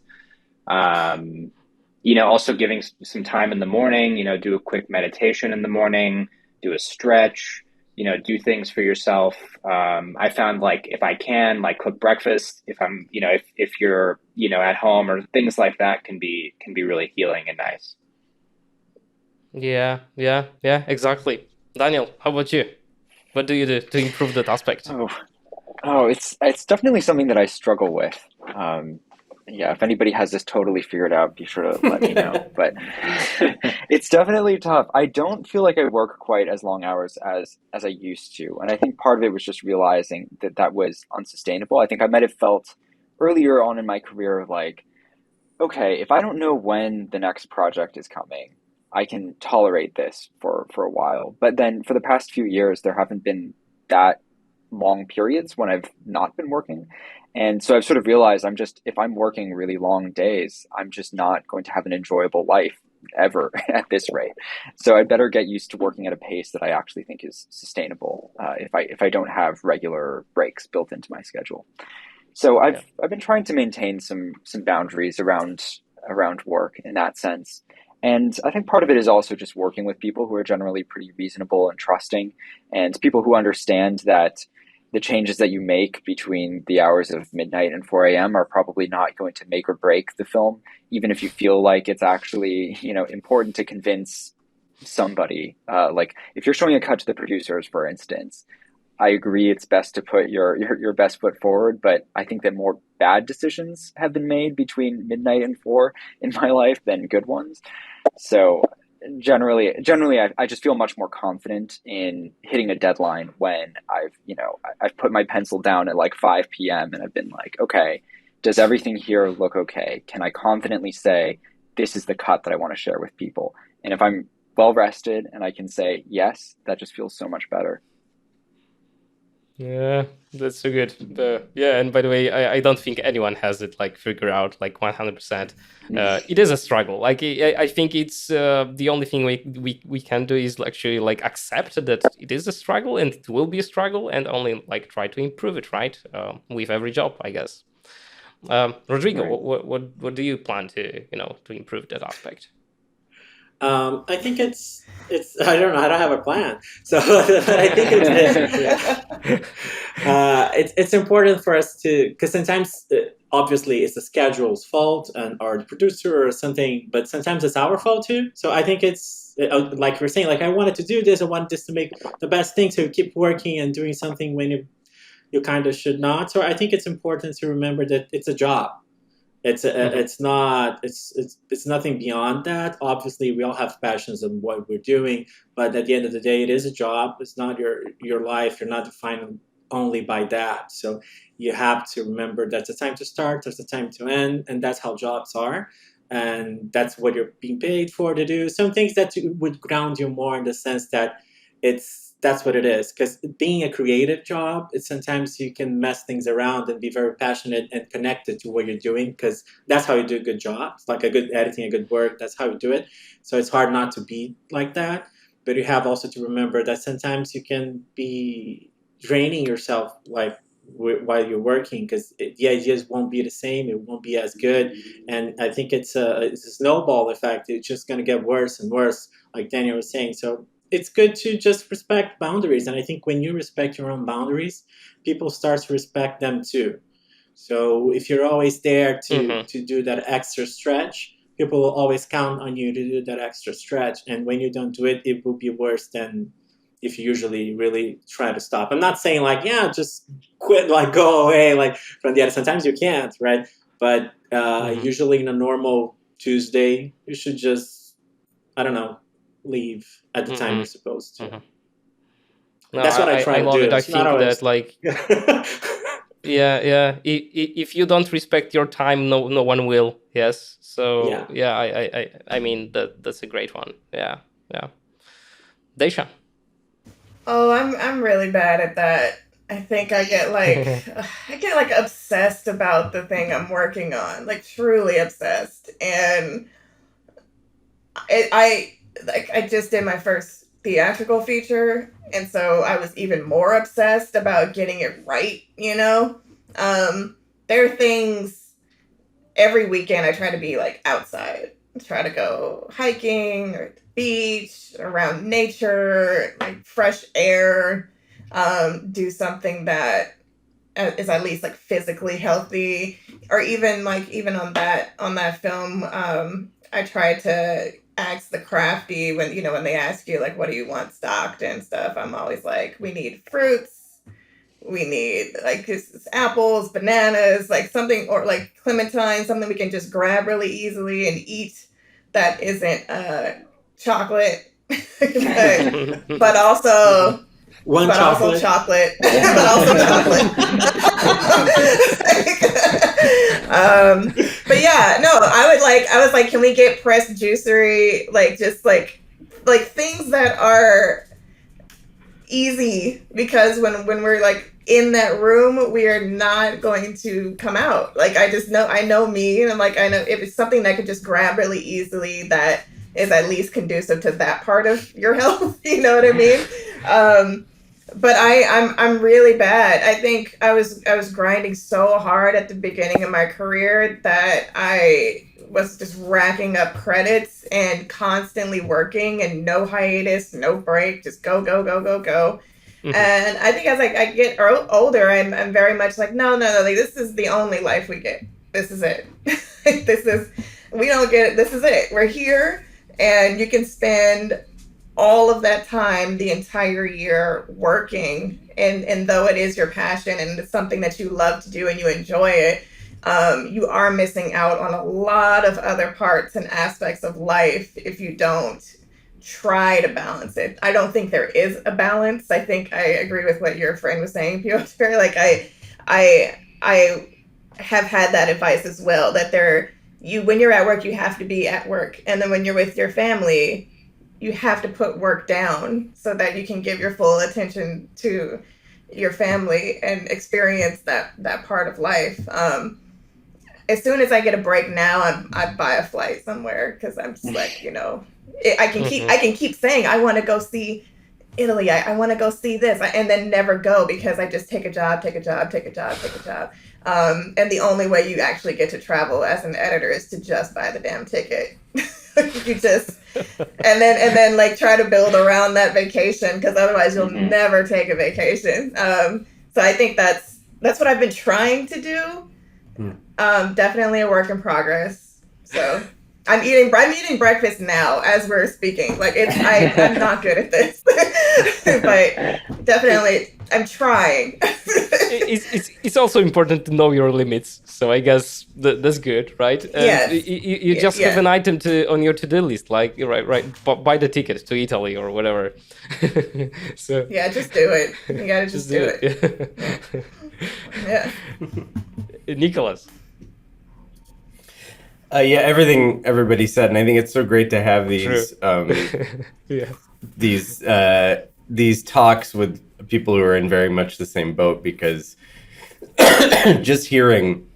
also giving some time in the morning, do a quick meditation in the morning, do a stretch, do things for yourself. I found like if I can like cook breakfast, if I'm, if you're, at home or things like that can be really healing and nice. Yeah, exactly. Daniel, how about you? What do you do to improve that aspect? It's definitely something that I struggle with. Yeah, if anybody has this totally figured out, be sure to let me know. But it's definitely tough. I don't feel like I work quite as long hours as I used to, and I think part of it was just realizing that that was unsustainable. I think I might have felt earlier on in my career like, okay, if I don't know when the next project is coming, I can tolerate this for a while. But then for the past few years, there haven't been that long periods when I've not been working. And so I've sort of realized if I'm working really long days, I'm just not going to have an enjoyable life ever at this rate. So I'd better get used to working at a pace that I actually think is sustainable if I don't have regular breaks built into my schedule. So Yeah. I've been trying to maintain some boundaries around work in that sense. And I think part of it is also just working with people who are generally pretty reasonable and trusting, and people who understand that the changes that you make between the hours of midnight and 4 a.m. are probably not going to make or break the film, even if you feel like it's actually, important to convince somebody. Like if you're showing a cut to the producers, for instance, I agree it's best to put your best foot forward, but I think that more bad decisions have been made between midnight and 4 in my life than good ones. So generally, I just feel much more confident in hitting a deadline when I've put my pencil down at like 5 p.m. and I've been like, okay, does everything here look okay? Can I confidently say this is the cut that I want to share with people? And if I'm well rested and I can say yes, that just feels so much better. Yeah, that's so good. And by the way, I don't think anyone has it like figured out like 100%. It is a struggle. Like I think it's the only thing we can do is actually like accept that it is a struggle and it will be a struggle, and only like try to improve it, right? With every job, I guess. Rodrigo, Right. what do you plan to improve that aspect? I think it's I don't know, I don't have a plan, so but I think it's important for us to, because sometimes obviously it's the schedule's fault and or the producer or something, but sometimes it's our fault too. So I think it's like we're saying, like I wanted to do this, I wanted this to make the best thing, to keep working and doing something when you kind of should not. So I think it's important to remember that it's a job. It's not it's nothing beyond that. Obviously, we all have passions in what we're doing, but at the end of the day, it is a job. It's not your life. You're not defined only by that. So you have to remember that's a time to start, there's a time to end, and that's how jobs are. and that's what you're being paid for to do. Some things that would ground you more in the sense that that's what it is. Because being a creative job, it's sometimes you can mess things around and be very passionate and connected to what you're doing, because that's how you do a good job. It's like a good editing, a good work. That's how you do it. So it's hard not to be like that. But you have also to remember that sometimes you can be draining yourself like while you're working, because the ideas won't be the same. It won't be as good. And I think it's a snowball effect. It's just going to get worse and worse, like Daniel was saying. So it's good to just respect boundaries. And I think when you respect your own boundaries, people start to respect them too. So if you're always there to do that extra stretch, people will always count on you to do that extra stretch. And when you don't do it, it will be worse than if you usually really try to stop. I'm not saying like, yeah, just quit, like go away, like from the other. Sometimes you can't, right? But usually in a normal Tuesday, you should just, I don't know, leave at the time you're supposed to. No, That's what I try I to love do. it. I It's think not always... that like, yeah. If you don't respect your time, no one will. Yes. So I mean that's a great one. Yeah. Daysha. Oh, I'm really bad at that. I think I get like obsessed about the thing I'm working on, like truly obsessed. And I just did my first theatrical feature, and so I was even more obsessed about getting it right, you know? There are things every weekend I try to be like outside. I try to go hiking or the beach, around nature, like fresh air, do something that is at least like physically healthy, or even on that film, I tried to ask the crafty when they ask you like, what do you want stocked and stuff, I'm always like, we need fruits, we need like this apples, bananas, like something, or like clementine, something we can just grab really easily and eat that isn't chocolate, but also chocolate. But also chocolate. But yeah, no, I was like, can we get pressed juicery, like just like things that are easy, because when we're like in that room, we are not going to come out. Like I know me, and I'm like, I know if it's something that I could just grab really easily that is at least conducive to that part of your health, you know what I mean? But I'm really bad. I think I was grinding so hard at the beginning of my career that I was just racking up credits and constantly working, and no hiatus, no break, just go. And I think as I get older, I'm very much like, no, like, this is the only life we get. This is it. We don't get it. This is it. We're here, and you can spend all of that time, the entire year, working, and though it is your passion and it's something that you love to do and you enjoy it, you are missing out on a lot of other parts and aspects of life if you don't try to balance it. I don't think there is a balance. I think I agree with what your friend was saying, Piotr. Like I have had that advice as well, that when you're at work, you have to be at work, and then when you're with your family, you have to put work down so that you can give your full attention to your family and experience that part of life. As soon as I get a break now, I buy a flight somewhere, because I'm just like, I can keep saying I want to go see Italy. I want to go see this, and then never go because I just take a job. And the only way you actually get to travel as an editor is to just buy the damn ticket. You just and then like try to build around that vacation, because otherwise you'll never take a vacation. So I think that's what I've been trying to do. Definitely a work in progress. So I'm eating breakfast now as we're speaking. Like I'm not good at this, but definitely I'm trying. It's also important to know your limits. So I guess that's good, right? Yes. You just have an item on your to-do list, like right, buy the ticket to Italy or whatever. So yeah, just do it. You gotta just do it. Yeah. Nicholas. Yeah, everything everybody said, and I think it's so great to have these Yeah. these talks with people who are in very much the same boat, because just hearing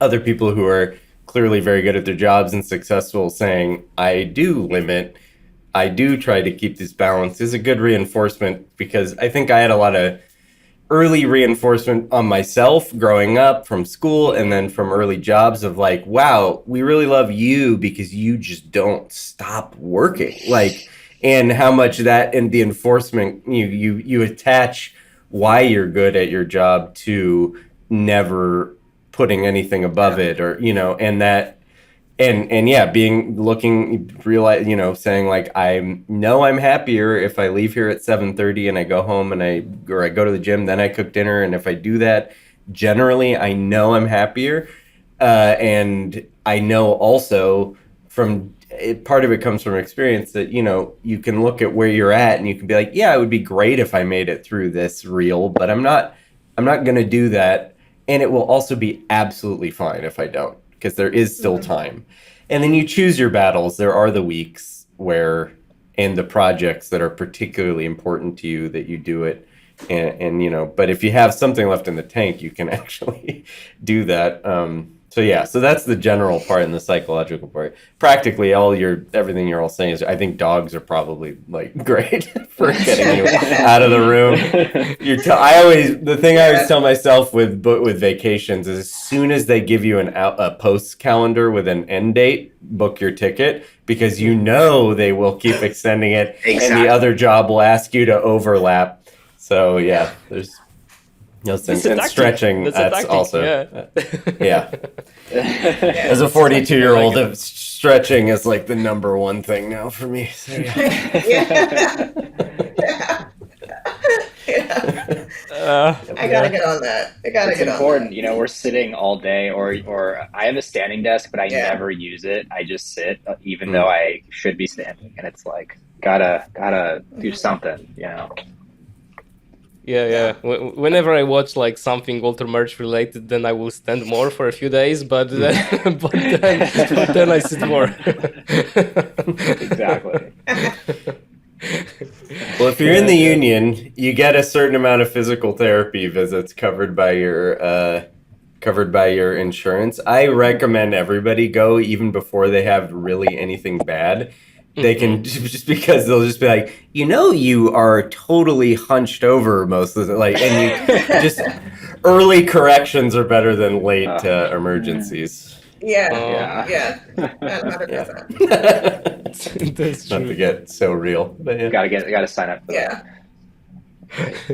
other people who are clearly very good at their jobs and successful saying, I do try to keep this balance, is a good reinforcement, because I think I had a lot of early reinforcement on myself growing up from school and then from early jobs of like, wow, we really love you because you just don't stop working. Like, and how much that and the enforcement you attach why you're good at your job to never putting anything above it, or and that and yeah, saying like, I'm happier if I leave here at 7:30 and I go home and I go to the gym, then I cook dinner, and if I do that, generally I know I'm happier, and I know also part of it comes from experience that you can look at where you're at and you can be like, yeah, it would be great if I made it through this reel, but I'm not gonna do that, and it will also be absolutely fine if I don't, because there is still time. And then you choose your battles. There are the weeks and the projects that are particularly important to you, that you do it. And but if you have something left in the tank, you can actually do that. So that's the general part and the psychological part. Practically everything you're all saying is, I think dogs are probably like great for getting you out of the room. The thing I always tell myself with vacations is, as soon as they give you a post calendar with an end date, book your ticket, because they will keep extending it. Exactly. And the other job will ask you to overlap. So yeah, there's. And stretching, that's also, yeah. As a 42-year-old, stretching is like the number one thing now for me. So, yeah. I gotta get on that. It's important. We're sitting all day, or I have a standing desk, but I never use it. I just sit, even though I should be standing, and it's like, gotta do something, Yeah. Whenever I watch like something Walter Murch related, then I will stand more for a few days, but then, but then I sit more. Exactly. Well, if you're in the union, you get a certain amount of physical therapy visits covered by your insurance. I recommend everybody go even before they have really anything bad. They can, just because they'll just be like, you are totally hunched over most of the and you just early corrections are better than late emergencies. Yeah. 100%. That's Not true. to get so real, but yeah. Gotta sign up for that.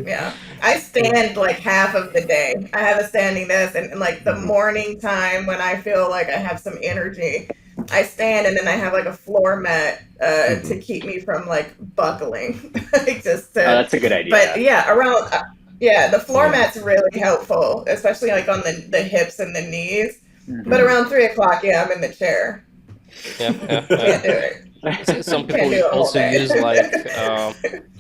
Yeah. I stand like half of the day. I have a standing desk, and like the morning time when I feel like I have some energy, I stand, and then I have like a floor mat to keep me from like buckling. That's a good idea. But yeah, the floor mat's really helpful, especially like on the hips and the knees. But around 3:00, I'm in the chair. Yeah. Can't do it. Some people also use like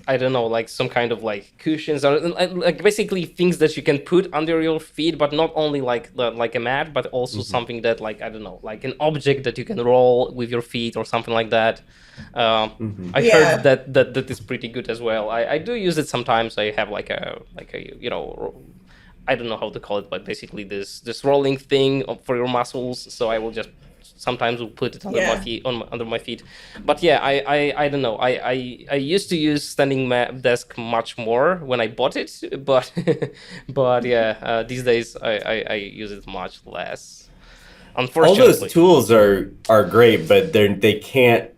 I don't know, like some kind of like cushions, or like basically things that you can put under your feet, but not only like a mat, but also something that like, I don't know, like an object that you can roll with your feet or something like that. I heard that is pretty good as well. I do use it sometimes. I have like a I don't know how to call it, but basically this rolling thing for your muscles. So I will just sometimes will put it under my feet, under my feet. But yeah, I don't know. I used to use standing desk much more when I bought it, but yeah, these days I use it much less. Unfortunately, all those tools are great, but they can't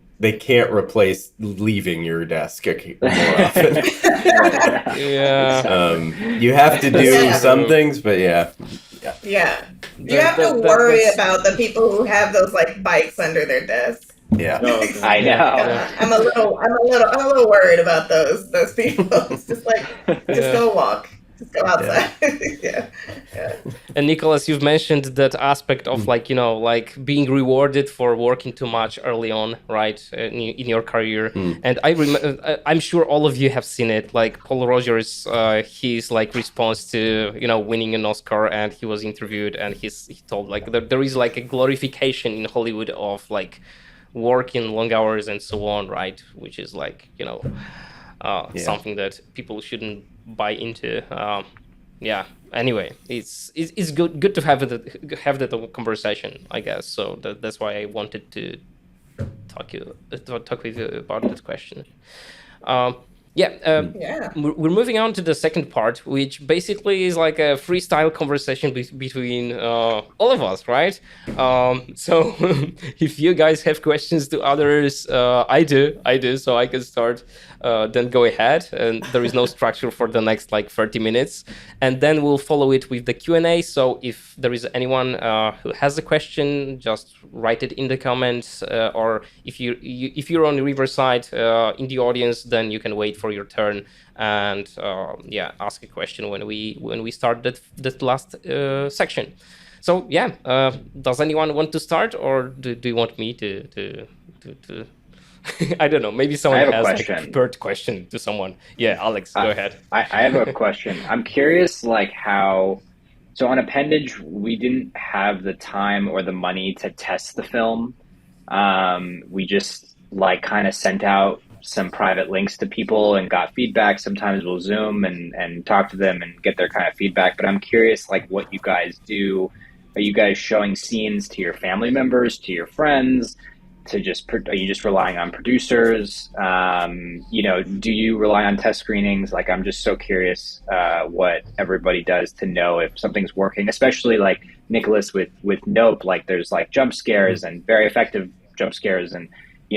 replace leaving your desk more often. Yeah. You have to do some things, but yeah. Yeah. You have to worry about the people who have those like bikes under their desks. Yeah. I know. I'm a little worried about those people. It's just like, just go walk. Go outside. Yeah. And Nicholas, you've mentioned that aspect of like being rewarded for working too much early on, right, in your career. And I'm sure all of you have seen it. Like Paul Rogers, his like response to winning an Oscar, and he was interviewed, and he told like there is like a glorification in Hollywood of like working long hours and so on, right? Which is like something that people shouldn't buy into. Anyway, it's good to have that conversation, I guess. So that's why I wanted to talk with you about that question. We're moving on to the second part, which basically is like a freestyle conversation between all of us, right? So if you guys have questions to others, I do, so I can start. Then go ahead, and there is no structure for the next like 30 minutes, and then we'll follow it with the Q&A. So if there is anyone who has a question, just write it in the comments, or if you're on Riverside in the audience, then you can wait for your turn and ask a question when we start that last section. So does anyone want to start, or do you want me to I don't know. Maybe someone has like a prepared question to someone. Yeah, Alex, go ahead. I have a question. I'm curious, like so on Appendage, we didn't have the time or the money to test the film. We just like kind of sent out some private links to people and got feedback. Sometimes we'll Zoom and talk to them and get their kind of feedback. But I'm curious, like what you guys do. Are you guys showing scenes to your family members, to your friends? Are you just relying on producers? Do you rely on test screenings? Like, I'm just so curious what everybody does to know if something's working, especially like Nicholas with Nope, like there's like jump scares and very effective jump scares. And,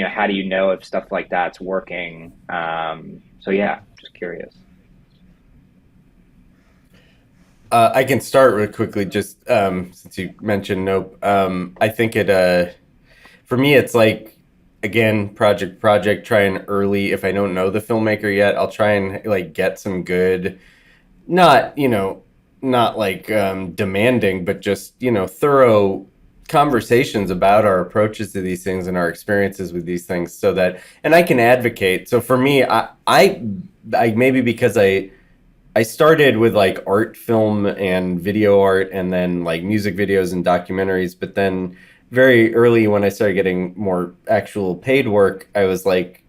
how do you know if stuff like that's working? Just curious. I can start real quickly, just since you mentioned Nope. I think for me, it's like, again, project, trying early. If I don't know the filmmaker yet, I'll try and like get some good, not like demanding, but just, thorough conversations about our approaches to these things and our experiences with these things, so that, and I can advocate. So for me, I maybe because I started with like art film and video art, and then like music videos and documentaries, but then very early when I started getting more actual paid work, it was like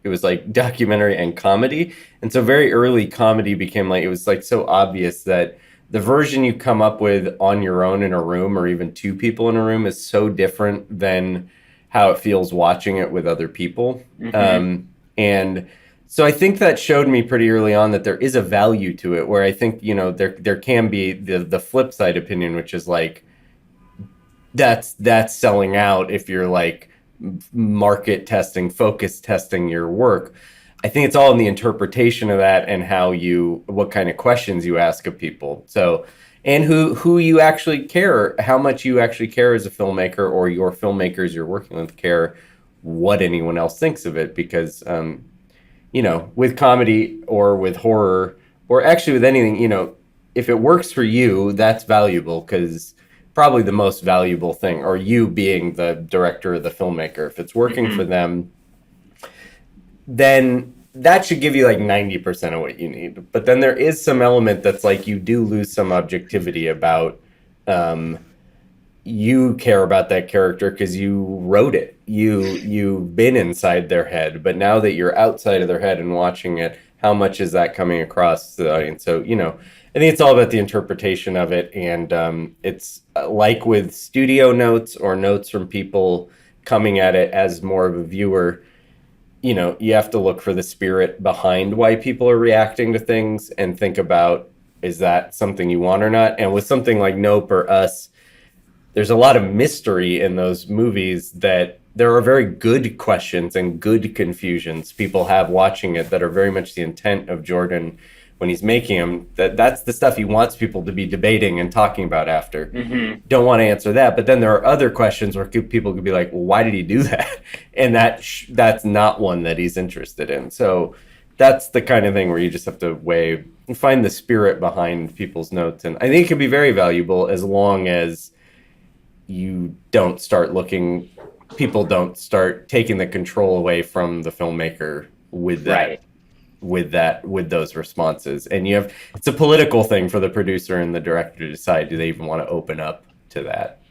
documentary and comedy. And so very early comedy became like, it was like so obvious that the version you come up with on your own in a room, or even two people in a room, is so different than how it feels watching it with other people. And so I think that showed me pretty early on that there is a value to it, where I think, there can be the flip side opinion, which is like, that's selling out if you're like market testing, focus testing your work. I think it's all in the interpretation of that and what kind of questions you ask of people. So, and who you actually care, how much you actually care as a filmmaker, or your filmmakers you're working with care what anyone else thinks of it. Because, with comedy or with horror, or actually with anything, if it works for you, that's valuable, because probably the most valuable thing, or you being the director or the filmmaker, if it's working for them, then that should give you like 90% of what you need. But then there is some element that's like, you do lose some objectivity about, you care about that character because you wrote it, you've been inside their head, but now that you're outside of their head and watching it, how much is that coming across to the audience? So, I think it's all about the interpretation of it. And it's like with studio notes or notes from people coming at it as more of a viewer, you have to look for the spirit behind why people are reacting to things and think about, is that something you want or not? And with something like Nope or Us, there's a lot of mystery in those movies, that there are very good questions and good confusions people have watching it that are very much the intent of Jordan when he's making them. That's the stuff he wants people to be debating and talking about after. Don't want to answer that, but then there are other questions where people could be like, well, why did he do that? And that's not one that he's interested in. So that's the kind of thing where you just have to find the spirit behind people's notes. And I think it can be very valuable as long as people don't start taking the control away from the filmmaker with that. Right. With those responses. And it's a political thing for the producer and the director to decide, do they even want to open up to that?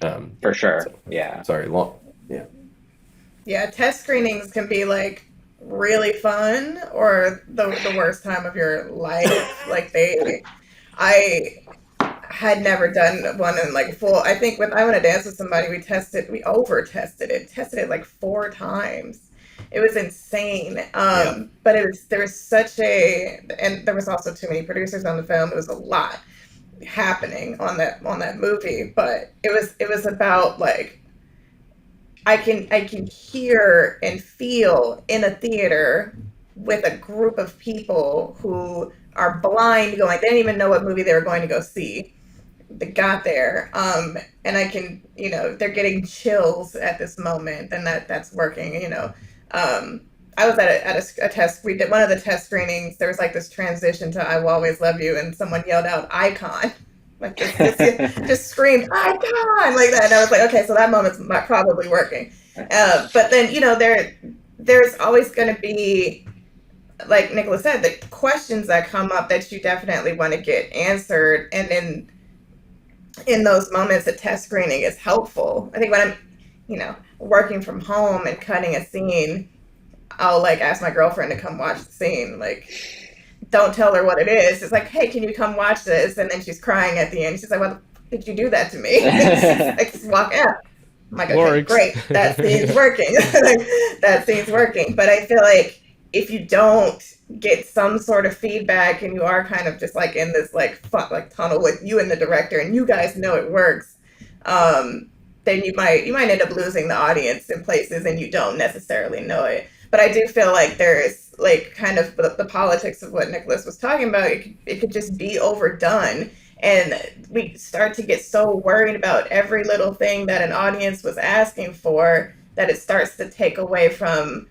For sure. So, yeah. Sorry, Yeah, test screenings can be like really fun or the worst time of your life. Like I had never done one in like full. I think with I Want to Dance with Somebody, we over-tested it like 4 times. It was insane. But there was such and there was also too many producers on the film. It was a lot happening on that movie, but it was about like, I can hear and feel in a theater with a group of people who are blind going, they didn't even know what movie they were going to go see. They got there. And I can, they're getting chills at this moment, and that's working, I was at a test. We did one of the test screenings. There was like this transition to "I Will Always Love You," and someone yelled out "Icon," like just screamed "Icon" like that. And I was like, okay, so that moment's probably working. But then there's always going to be, like Nicholas said, the questions that come up that you definitely want to get answered, and in those moments, the test screening is helpful. I think when I'm, working from home and cutting a scene, I'll like ask my girlfriend to come watch the scene. Like, don't tell her what it is. It's like, hey, can you come watch this? And then she's crying at the end. She's like, why did you do that to me? Like, just walk out. I'm like, okay, great. That scene's working. That scene's working. But I feel like if you don't get some sort of feedback and you are kind of just like in this like tunnel with you and the director, and you guys know it works, then you might end up losing the audience in places and you don't necessarily know it. But I do feel like there's like kind of the politics of what Nicholas was talking about. It could just be overdone. And we start to get so worried about every little thing that an audience was asking for that it starts to take away from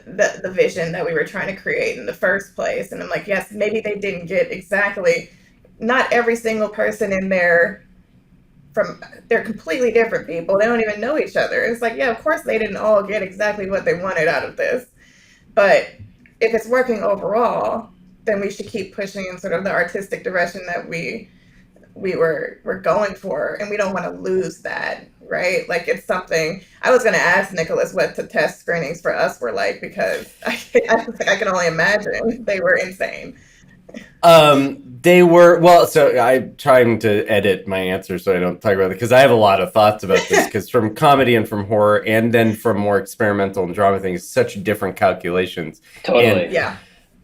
the vision that we were trying to create in the first place. And I'm like, yes, maybe they didn't get exactly, not every single person in there, they're completely different people. They don't even know each other. It's like, yeah, of course they didn't all get exactly what they wanted out of this. But if it's working overall, then we should keep pushing in sort of the artistic direction that we were going for, and we don't want to lose that, right? Like, it's something I was going to ask Nicholas what the test screenings for us were like, because I can only imagine they were insane. They were, well, so I'm trying to edit my answer so I don't talk about it, because I have a lot of thoughts about this, because from comedy and from horror and then from more experimental and drama things, such different calculations. Totally. And yeah.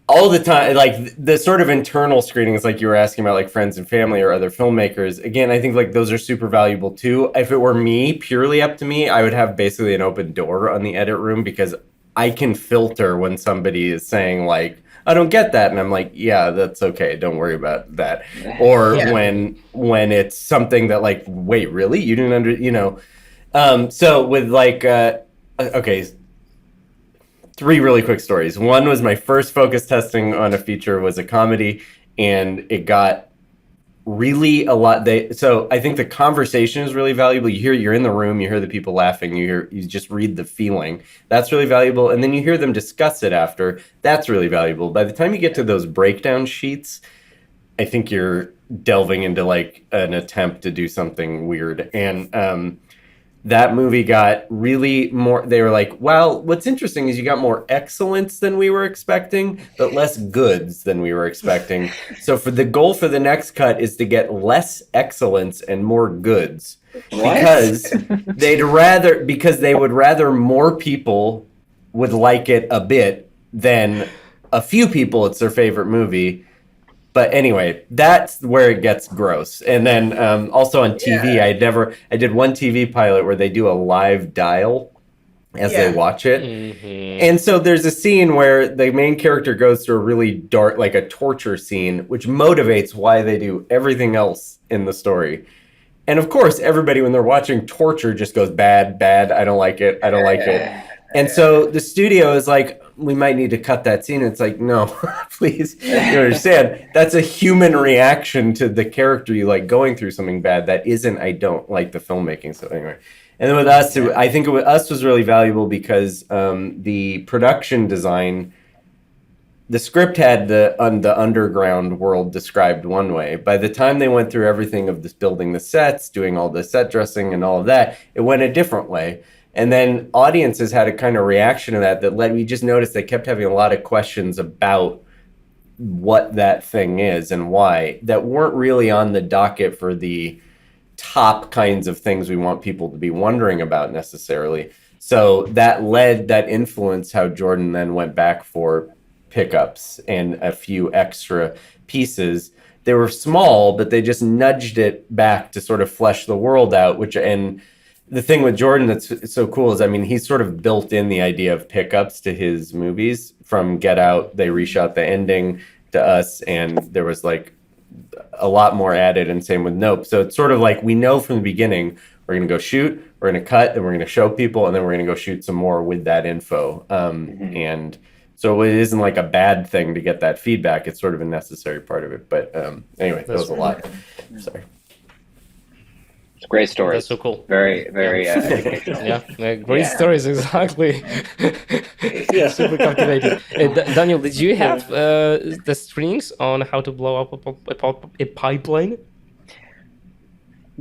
All the time, like the sort of internal screenings, like you were asking about, like friends and family or other filmmakers. Again, I think like those are super valuable too. If it were me, purely up to me, I would have basically an open door on the edit room, because I can filter when somebody is saying like, I don't get that. And I'm like, yeah, that's okay. Don't worry about that. Or when it's something that like, wait, really? You didn't so with like, okay, 3 really quick stories. One was my first focus testing on a feature was a comedy, and it got really a lot. So I think the conversation is really valuable. You're in the room, you hear the people laughing, you just read the feeling. That's really valuable. And then you hear them discuss it after. That's really valuable. By the time you get to those breakdown sheets, I think you're delving into like an attempt to do something weird. And that movie got really more, they were like, well, what's interesting is you got more excellence than we were expecting, but less goods than we were expecting. So for the goal for the next cut is to get less excellence and more goods. What? Because they would rather more people would like it a bit than a few people it's their favorite movie. But anyway, that's where it gets gross. And then also on TV, I did one TV pilot where they do a live dial as they watch it. Mm-hmm. And so there's a scene where the main character goes through a really dark, like a torture scene, which motivates why they do everything else in the story. And of course, everybody, when they're watching torture, just goes, bad, I don't like it, I don't like it. And so the studio is like, we might need to cut that scene. It's like, no, please, you understand, that's a human reaction to the character you like going through something bad. That isn't, I don't like the filmmaking. So anyway, and then with us, I think with us was really valuable because the production design, the script had the underground world described one way. By the time they went through everything of this building the sets, doing all the set dressing and all of that, it went a different way. And then audiences had a kind of reaction to that led me just noticed they kept having a lot of questions about what that thing is and why that weren't really on the docket for the top kinds of things we want people to be wondering about necessarily. So that influenced how Jordan then went back for pickups and a few extra pieces. They were small, but they just nudged it back to sort of flesh the world out, and the thing with Jordan that's so cool is, I mean, he's sort of built in the idea of pickups to his movies. From Get Out, they reshot the ending, to Us, and there was like a lot more added, and same with Nope. So it's sort of like we know from the beginning we're going to go shoot, we're going to cut, then we're going to show people, and then we're going to go shoot some more with that info. And so it isn't like a bad thing to get that feedback. It's sort of a necessary part of it. But anyway, that was a lot. Sorry. It's a great story. That's so cool. Very, very educational. Yeah, great stories, exactly. Super captivating. Daniel, did you have the screenings on how to blow up a pipeline?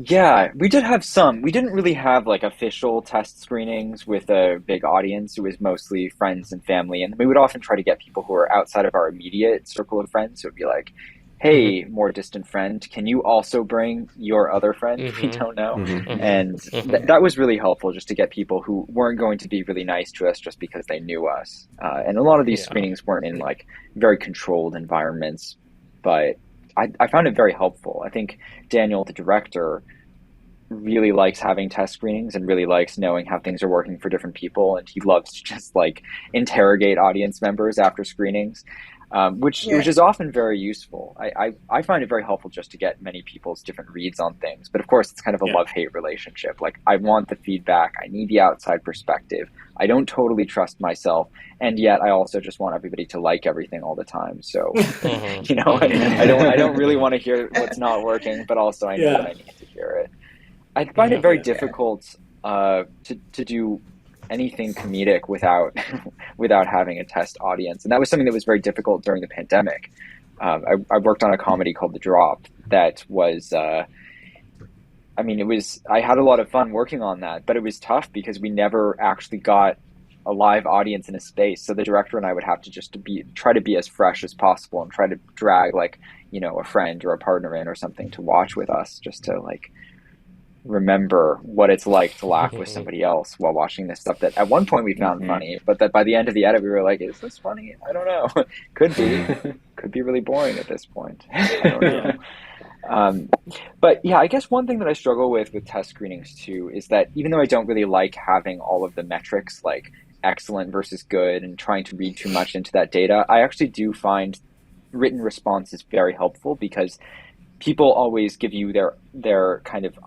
Yeah, we did have some. We didn't really have like official test screenings with a big audience. It was mostly friends and family. And we would often try to get people who are outside of our immediate circle of friends. So it would be like, hey, more distant friend, can you also bring your other friend we don't know? And that was really helpful, just to get people who weren't going to be really nice to us just because they knew us. And a lot of these screenings weren't in like very controlled environments, but I found it very helpful. I think Daniel, the director, really likes having test screenings and really likes knowing how things are working for different people. And he loves to just like interrogate audience members after screenings. Which is often very useful. I find it very helpful just to get many people's different reads on things. But of course, it's kind of a love-hate relationship. Like, I want the feedback. I need the outside perspective. I don't totally trust myself. And yet I also just want everybody to like everything all the time. So, you know, I don't really want to hear what's not working, but also I know that I need to hear it. I find it very difficult to do anything comedic without having a test audience, and that was something that was very difficult during the pandemic. I worked on a comedy called The Drop that was I had a lot of fun working on that, but it was tough because we never actually got a live audience in a space. So the director and I would have to just try to be as fresh as possible and try to drag, like, you know, a friend or a partner in or something to watch with us, just to like remember what it's like to laugh with somebody else while watching this stuff that at one point we found funny, but that by the end of the edit we were like, is this funny? I don't know. Could be really boring at this point. I don't know. But yeah, I guess one thing that I struggle with test screenings too is that even though I don't really like having all of the metrics like excellent versus good and trying to read too much into that data, I actually do find written responses very helpful, because people always give you their kind of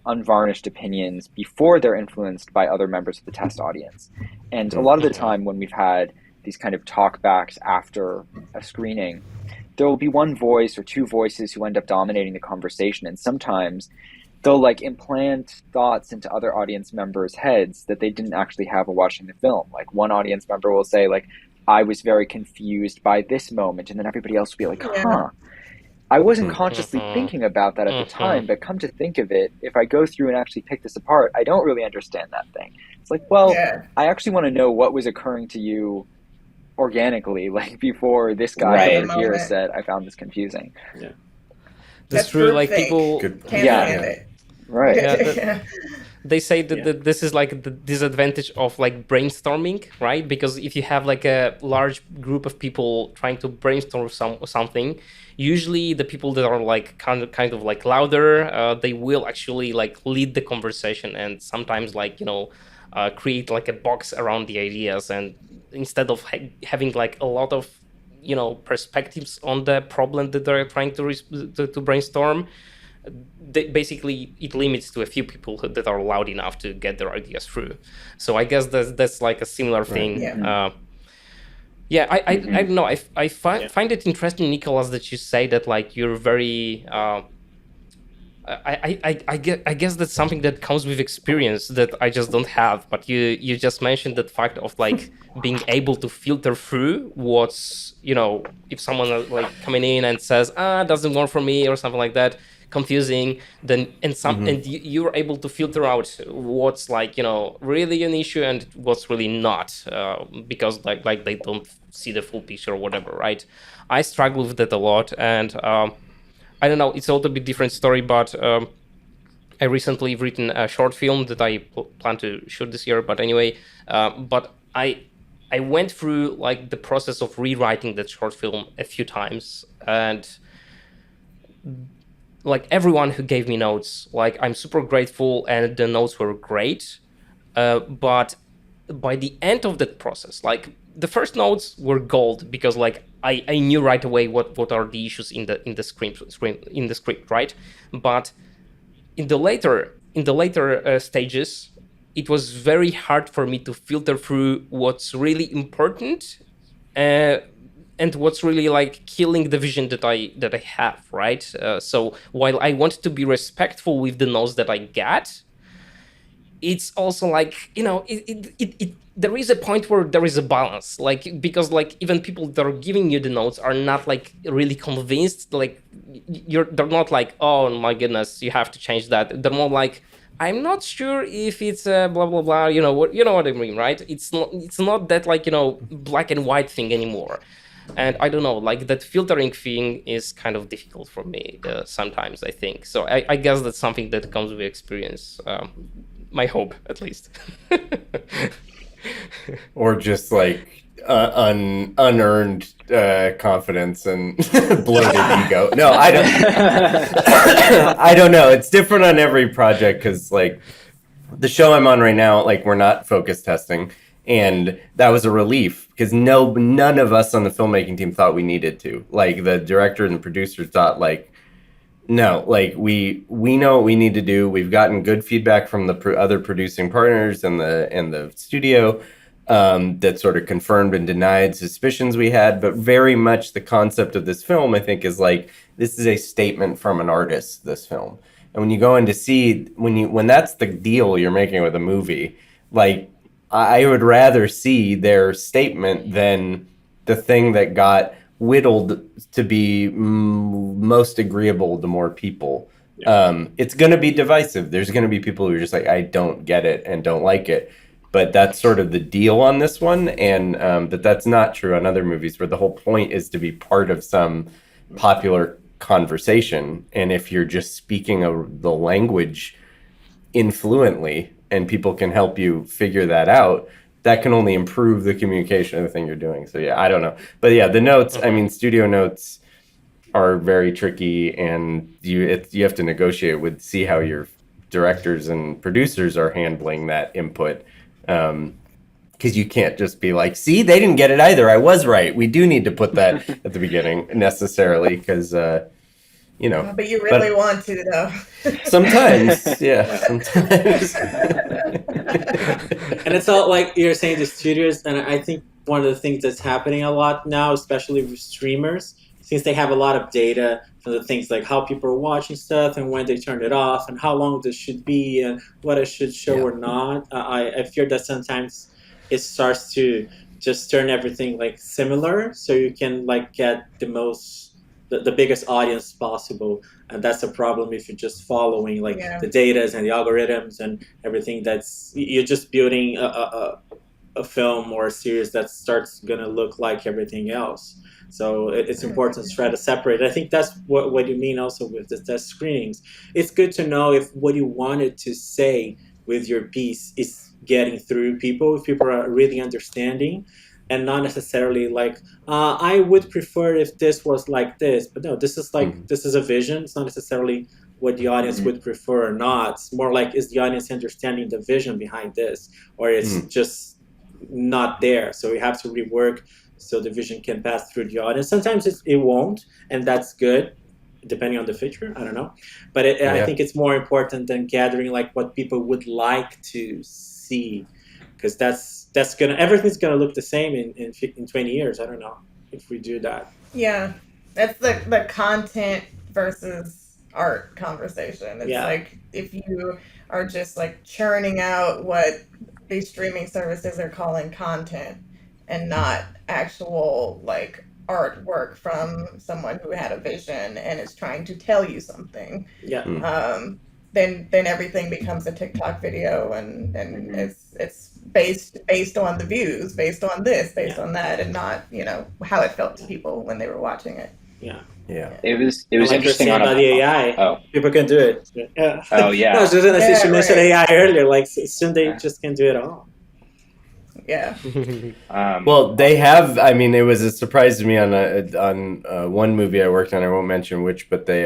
unvarnished opinions before they're influenced by other members of the test audience. And a lot of the time when we've had these kind of talkbacks after a screening, there will be one voice or two voices who end up dominating the conversation. And sometimes they'll like implant thoughts into other audience members' heads that they didn't actually have while watching the film. Like, one audience member will say like, I was very confused by this moment. And then everybody else will be like, huh. I wasn't consciously thinking about that at the time, but come to think of it, if I go through and actually pick this apart, I don't really understand that thing. It's like, well, I actually want to know what was occurring to you organically, like before this guy over here said, I found this confusing. Yeah. That's true. Like people, they say that this is like the disadvantage of like brainstorming, right? Because if you have like a large group of people trying to brainstorm something, usually the people that are like kind of like louder, they will actually like lead the conversation, and sometimes like, you know, create like a box around the ideas, and instead of having like a lot of, you know, perspectives on the problem that they're trying to brainstorm, basically it limits to a few people that are loud enough to get their ideas through. So I guess that's like a similar thing. Yeah, I don't know. I find it interesting, Nicholas, that you say that like you're very. I guess that's something that comes with experience that I just don't have. But you just mentioned that fact of like being able to filter through what's, if someone like coming in and says doesn't work for me or something like that, confusing, then and you're able to filter out what's like really an issue and what's really not, because like they don't see the full picture or whatever, right? I struggle with that a lot, and I don't know, it's a little bit different story, but I recently written a short film that I plan to shoot this year. But anyway, but I went through like the process of rewriting that short film a few times, and like everyone who gave me notes, like I'm super grateful, and the notes were great. But by the end of that process, like the first notes were gold, because like I knew right away what are the issues in the script, right? But in the later stages, it was very hard for me to filter through what's really important, and what's really like killing the vision that I have, right? So while I want to be respectful with the notes that I get, it's also like there is a point where there is a balance, like, because like even people that are giving you the notes are not like really convinced, like they're not like, oh my goodness, you have to change that. They're more like, I'm not sure if it's blah blah blah, you know what I mean, right? It's not that like black and white thing anymore. And I don't know, like that filtering thing is kind of difficult for me sometimes, I think. So I guess that's something that comes with experience, my hope at least. Or just like unearned confidence and bloated ego. No, I don't. I don't know. It's different on every project, because like the show I'm on right now, like we're not focus testing, and that was a relief, because none of us on the filmmaking team thought we needed to. Like the director and the producers thought like, no, like we know what we need to do. We've gotten good feedback from the other producing partners and the studio, that sort of confirmed and denied suspicions we had. But very much the concept of this film, I think, is like, this is a statement from an artist, this film. And when you go in to see, when that's the deal you're making with a movie, like I would rather see their statement than the thing that got whittled to be most agreeable to more people. Yeah. It's going to be divisive. There's going to be people who are just like, I don't get it and don't like it. But that's sort of the deal on this one. And that's not true on other movies, where the whole point is to be part of some popular conversation. And if you're just speaking the language influently and people can help you figure that out, that can only improve the communication of the thing you're doing. So yeah, I don't know. But yeah, the notes, I mean, studio notes are very tricky, and you have to negotiate see how your directors and producers are handling that input. Because you can't just be like, see, they didn't get it either. I was right. We do need to put that at the beginning necessarily, because, but you really want to, though. Sometimes, yeah. Sometimes. And it's all like you're saying, the studios, and I think one of the things that's happening a lot now, especially with streamers, since they have a lot of data for the things like how people are watching stuff and when they turn it off and how long this should be and what it should show or not. I fear that sometimes it starts to just turn everything like similar, so you can like get the biggest audience possible. And that's a problem if you're just following like the data and the algorithms and everything. You're just building a film or a series that starts gonna look like everything else. So it's important to try to separate. I think that's what you mean also with the test screenings. It's good to know if what you wanted to say with your piece is getting through people, if people are really understanding, and not necessarily like, I would prefer if this was like this. But no, this is like, this is a vision. It's not necessarily what the audience would prefer or not. It's more like, is the audience understanding the vision behind this? Or it's just not there. So we have to rework so the vision can pass through the audience. Sometimes it won't, and that's good, depending on the feature. I don't know. But I think it's more important than gathering like what people would like to see. because that's gonna everything's gonna look the same in 20 years. I don't know if we do that. Yeah, that's the content versus art conversation. It's Yeah. like if you are just like churning out what these streaming services are calling content and not actual like artwork from someone who had a vision and is trying to tell you something, Yeah. then everything becomes a TikTok video, and it's based on the views, based on this, based on that, and not how it felt to people when they were watching it. Yeah. It was Like interesting you're saying about the AI. Oh. People can do it. Yeah. Oh, yeah. No, I was just gonna say, Yeah, you mentioned right. AI earlier. Like soon they just can do it all. Yeah. Well, they have. I mean, it was a surprise to me on one movie I worked on. I won't mention which, but they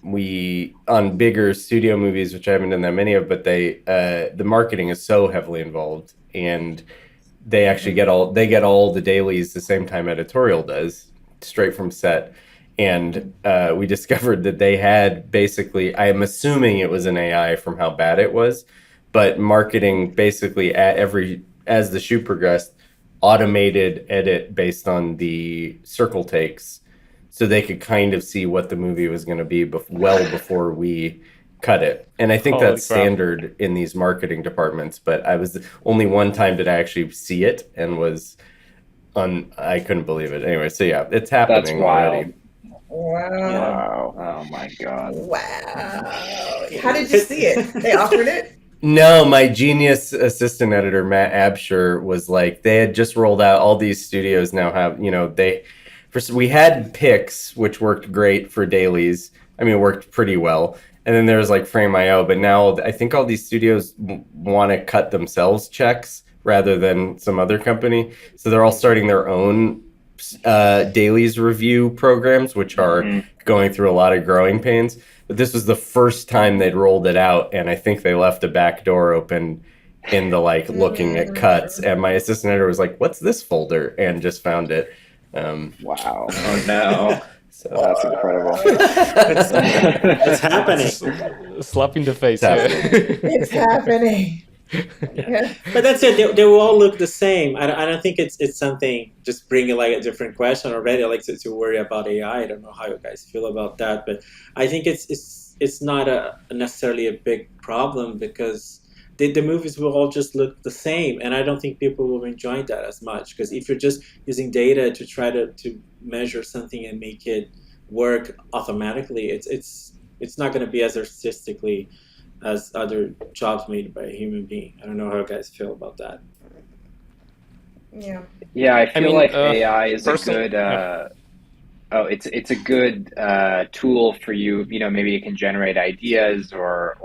we on bigger studio movies, which I haven't done that many of. But the marketing is so heavily involved, and they actually get all the dailies the same time editorial does, straight from set. And we discovered that they had basically, I am assuming it was an AI from how bad it was, but marketing basically as the shoot progressed, automated edit based on the circle takes, so they could kind of see what the movie was going to be well before we cut it. And I think that's standard in these marketing departments, but only one time did I actually see it and I couldn't believe it. Anyway, so yeah, it's happening. That's wild. already. Wow. Oh my God. Wow. How did you see it? They offered it? No, my genius assistant editor, Matt Absher, was like, they had just rolled out, all these studios now have, we had picks, which worked great for dailies. I mean, it worked pretty well. And then there was like Frame.io, but now I think all these studios want to cut themselves checks rather than some other company. So they're all starting their own dailies review programs, which are going through a lot of growing pains. But this was the first time they'd rolled it out, and I think they left a back door open in the looking at cuts. And my assistant editor was like, "What's this folder?" and just found it. Wow. Oh no. So That's incredible. It's happening. Slap in the face. It's happening. Yeah. But that's it. They will all look the same. I don't think it's something. Just bringing like a different question already. I like to worry about AI. I don't know how you guys feel about that, but I think it's not necessarily a big problem because the movies will all just look the same, and I don't think people will enjoy that as much. Because if you're just using data to try to measure something and make it work automatically, it's not going to be as artistically as other jobs made by a human being. I don't know how you guys feel about that. Yeah. Yeah, I feel like AI is a personally- good. It's a good tool for you. Maybe it can generate ideas, or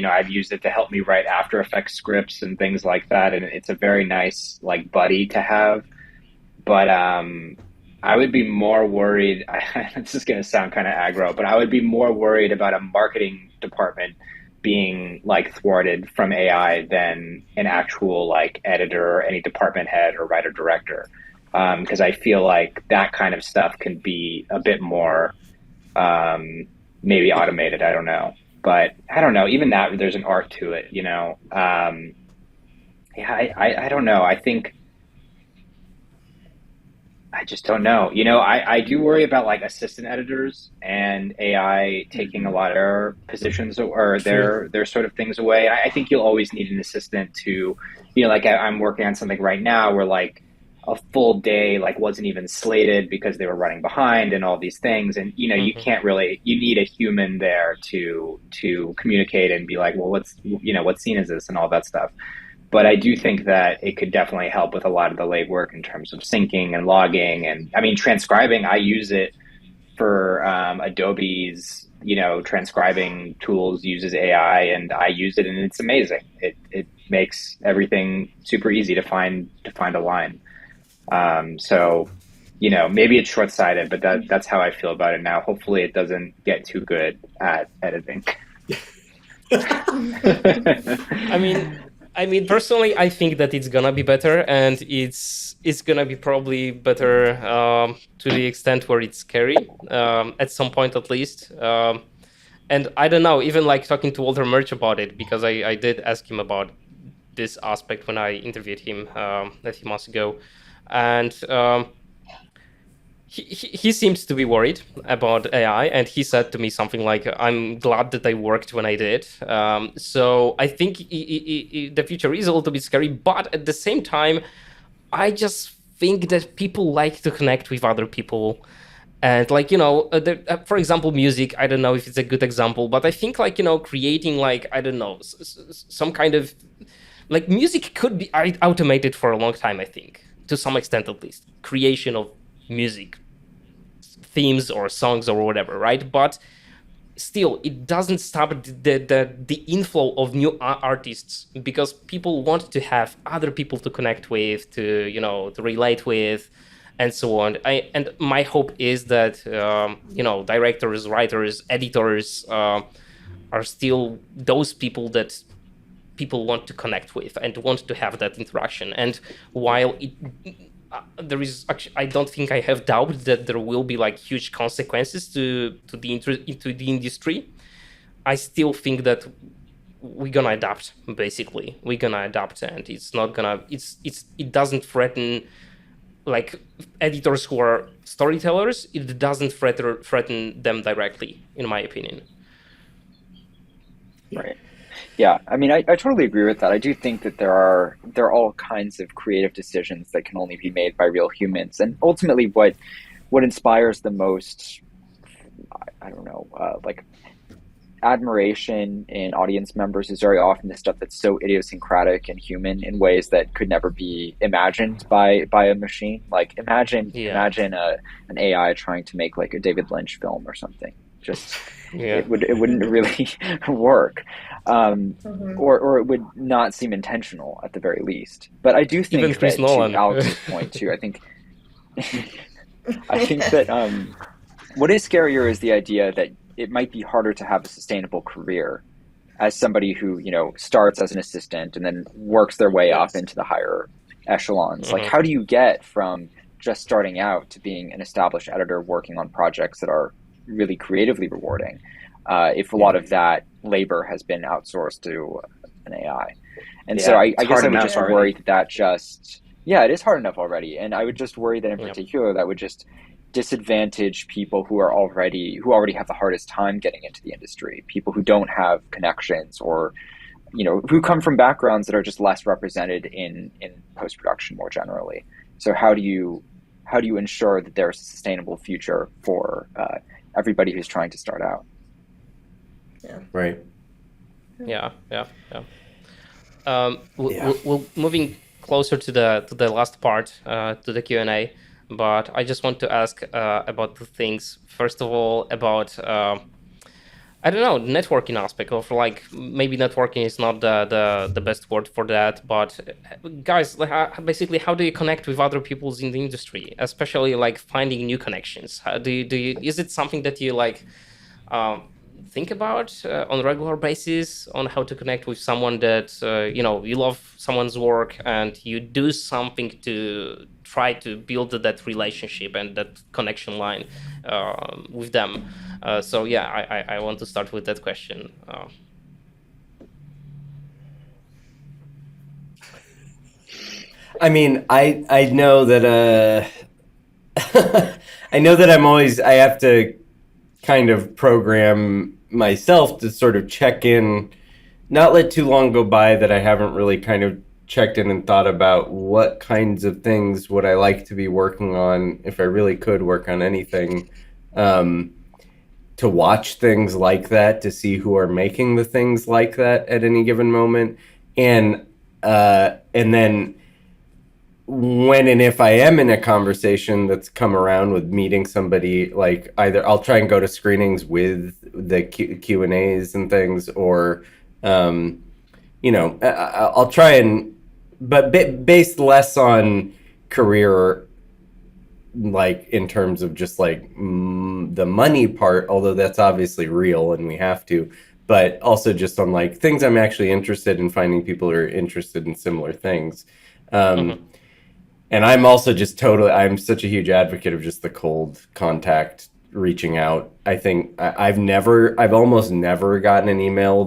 I've used it to help me write After Effects scripts and things like that. And it's a very nice buddy to have. But I would be more worried. This is going to sound kind of aggro, but I would be more worried about a marketing department being thwarted from AI than an actual editor or any department head or writer director. Because I feel like that kind of stuff can be a bit more maybe automated. I don't know. But I don't know. Even that, there's an art to it, I don't know. I just don't know. I do worry about assistant editors and AI taking a lot of their positions or their sort of things away. I think you'll always need an assistant to, I'm working on something right now where a full day wasn't even slated because they were running behind and all these things. And, you can't really, you need a human there to communicate and be like, well, what scene is this and all that stuff. But I do think that it could definitely help with a lot of the legwork in terms of syncing and logging. And transcribing, I use it for Adobe's, transcribing tools uses AI, and I use it and it's amazing. It makes everything super easy to find a line. So, maybe it's short-sighted, but that's how I feel about it now. Hopefully it doesn't get too good at editing. I mean, personally, I think that it's gonna be better, and it's gonna be probably better to the extent where it's scary at some point at least. And I don't know, even talking to Walter Murch about it, because I did ask him about this aspect when I interviewed him a few months ago, and he seems to be worried about AI, and he said to me something like, "I'm glad that I worked when I did." So I think the future is a little bit scary, but at the same time, I just think that people like to connect with other people. And like, for example, music, I don't know if it's a good example, but I think like, creating like, I don't know, some kind of like music could be automated for a long time, I think, to some extent at least, creation of music themes or songs or whatever, right? But still, it doesn't stop the inflow of new artists, because people want to have other people to connect with, to to relate with, and so on. And my hope is that directors, writers, editors are still those people that people want to connect with and want to have that interaction. And while there is actually, I don't think I have doubt that there will be like huge consequences to the industry. I still think that we're gonna adapt. Basically, we're gonna adapt, and it's not gonna. It doesn't threaten like editors who are storytellers. It doesn't threaten them directly, in my opinion. Right. Yeah, I mean, I totally agree with that. I do think that there are all kinds of creative decisions that can only be made by real humans, and ultimately, what inspires the most, I don't know, like admiration in audience members is very often the stuff that's so idiosyncratic and human in ways that could never be imagined by a machine. Like imagine an AI trying to make like a David Lynch film or something. Just it wouldn't really work, or it would not seem intentional at the very least. But I do think that to Alex's point too, I think that what is scarier is the idea that it might be harder to have a sustainable career as somebody who starts as an assistant and then works their way up into the higher echelons. Like, how do you get from just starting out to being an established editor working on projects that are really creatively rewarding if a lot of that labor has been outsourced to an AI? And so I guess I would just worry that it is hard enough already. And I would just worry that in particular that would just disadvantage people who already have the hardest time getting into the industry, people who don't have connections, or who come from backgrounds that are just less represented in post-production more generally. So how do you ensure that there's a sustainable future for everybody who's trying to start out? Right. We're moving closer to the last part, to the Q&A, but I just want to ask about two things. First of all, about I don't know, networking aspect of like, maybe networking is not the best word for that, but guys, basically, how do you connect with other people in the industry, especially like finding new connections? How do you is it something that you like think about on a regular basis, on how to connect with someone that you love someone's work, and you do something to try to build that relationship and that connection line with them? So I want to start with that question. I mean, I know that I know that I have to kind of program myself to sort of check in, not let too long go by that I haven't really kind of checked in and thought about what kinds of things would I like to be working on if I really could work on anything, to watch things like that, to see who are making the things like that at any given moment, and then when and if I am in a conversation that's come around with meeting somebody, like either I'll try and go to screenings with the Q&As and things, or I'll try and, but based less on career, like in terms of just like the money part, although that's obviously real and we have to, but also just on like things I'm actually interested in, finding people who are interested in similar things. And I'm also just I'm such a huge advocate of just the cold contact, reaching out. I think I've almost never gotten an email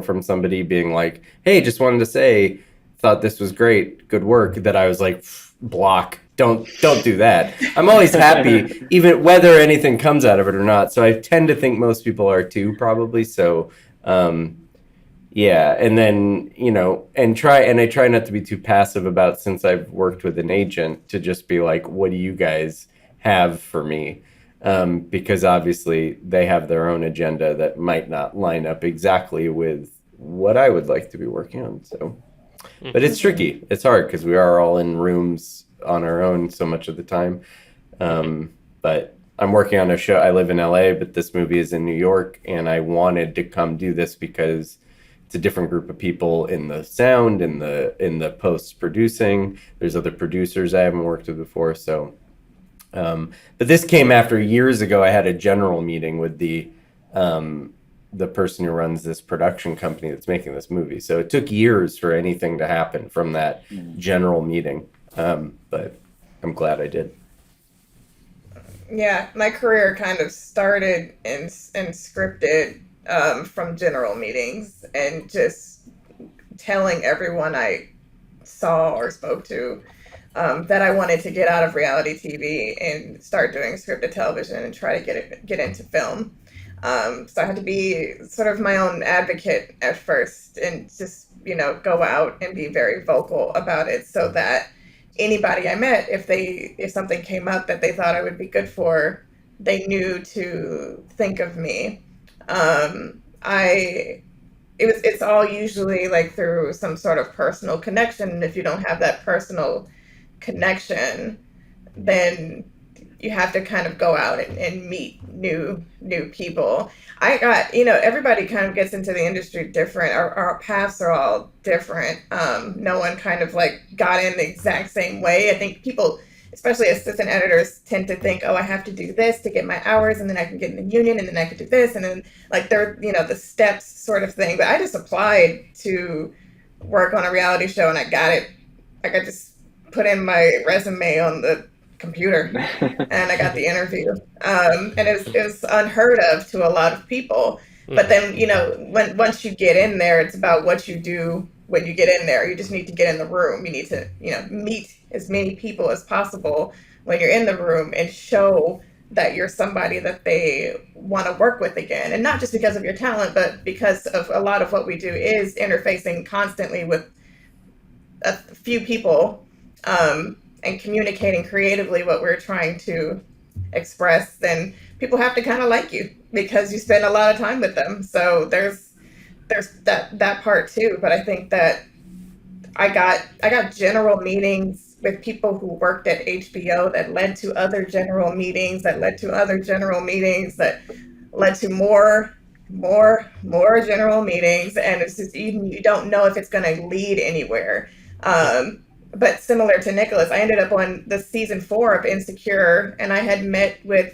from somebody being like, "Hey, just wanted to say thought this was great, good work, that I was like, block, don't do that. I'm always happy, even whether anything comes out of it or not. So I tend to think most people are too, probably. So, yeah. And then, I try not to be too passive about, since I've worked with an agent, to just be like, what do you guys have for me? Because obviously they have their own agenda that might not line up exactly with what I would like to be working on. So, but it's tricky. It's hard because we are all in rooms on our own so much of the time. But I'm working on a show. I live in LA, but this movie is in New York, and I wanted to come do this because it's a different group of people in the sound, in the post producing. There's other producers I haven't worked with before. So, but this came after years ago. I had a general meeting with the person who runs this production company that's making this movie. So it took years for anything to happen from that general meeting. But I'm glad I did. Yeah, my career kind of started and scripted from general meetings and just telling everyone I saw or spoke to that I wanted to get out of reality TV and start doing scripted television and try to get into film. So I had to be sort of my own advocate at first and just, go out and be very vocal about it so that anybody I met, if something came up that they thought I would be good for, they knew to think of me. It's all usually like through some sort of personal connection. And if you don't have that personal connection, then you have to kind of go out and meet new people. I got, everybody kind of gets into the industry different. Our paths are all different. No one kind of like got in the exact same way. I think people, especially assistant editors, tend to think, oh, I have to do this to get my hours, and then I can get in the union, and then I can do this, and then like they're, the steps sort of thing. But I just applied to work on a reality show, and I got it. Like I just put in my resume on the computer and I got the interview. And it was unheard of to a lot of people. But then, once you get in there, it's about what you do when you get in there. You just need to get in the room. You need to, meet as many people as possible when you're in the room and show that you're somebody that they want to work with again. And not just because of your talent, but because of a lot of what we do is interfacing constantly with a few people, and communicating creatively what we're trying to express. Then people have to kind of like you because you spend a lot of time with them. So there's that part too. But I think that I got general meetings with people who worked at HBO that led to other general meetings, that led to other general meetings, that led to more general meetings. And it's just, you don't know if it's going to lead anywhere. But similar to Nicholas, I ended up on the season 4 of Insecure, and I had met with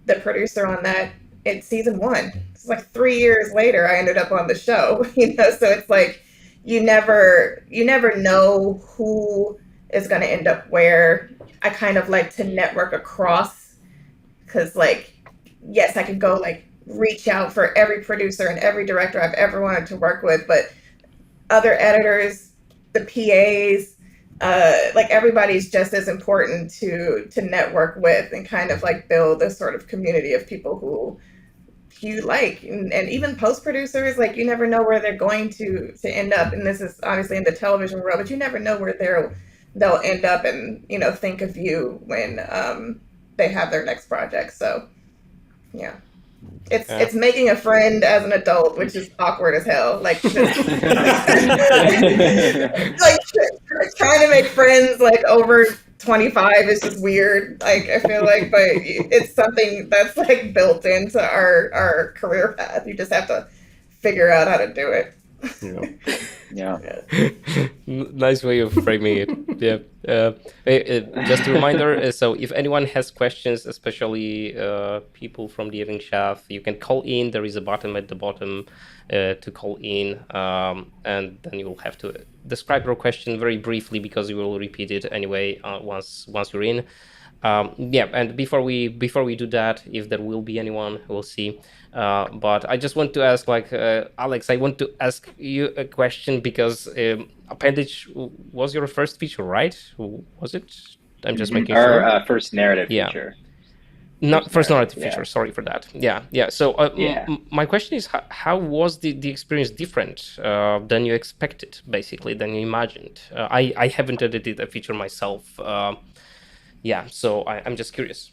the producer on that in season 1. It's like 3 years later, I ended up on the show, so it's like, you never know who is going to end up where. I kind of like to network across, because like, yes, I could go like reach out for every producer and every director I've ever wanted to work with, but other editors, the PAs, like everybody's just as important to network with and kind of like build a sort of community of people who you like. And even post producers, like you never know where they're going to end up. And this is obviously in the television world, but you never know where they'll end up and, think of you when they have their next project. So yeah. It's making a friend as an adult, which is awkward as hell. Like, just, like trying to make friends like over 25 is just weird. Like, I feel like, but it's something that's like built into our career path. You just have to figure out how to do it. Yeah. Nice way of framing it. Yeah. Just a reminder, so if anyone has questions, especially people from the editing staff, you can call in. There is a button at the bottom to call in, and then you'll have to describe your question very briefly because you will repeat it anyway once you're in. And before we do that, if there will be anyone, we'll see. But I just want to ask, like, Alex, I want to ask you a question because Appendage was your first feature, right? Was it? I'm just making sure. Our first narrative Yeah. feature. Not first narrative yeah. feature. Sorry for that. Yeah. So Yeah. my question is, how was the experience different than you expected, basically, than you imagined? I haven't edited a feature myself. So I'm just curious.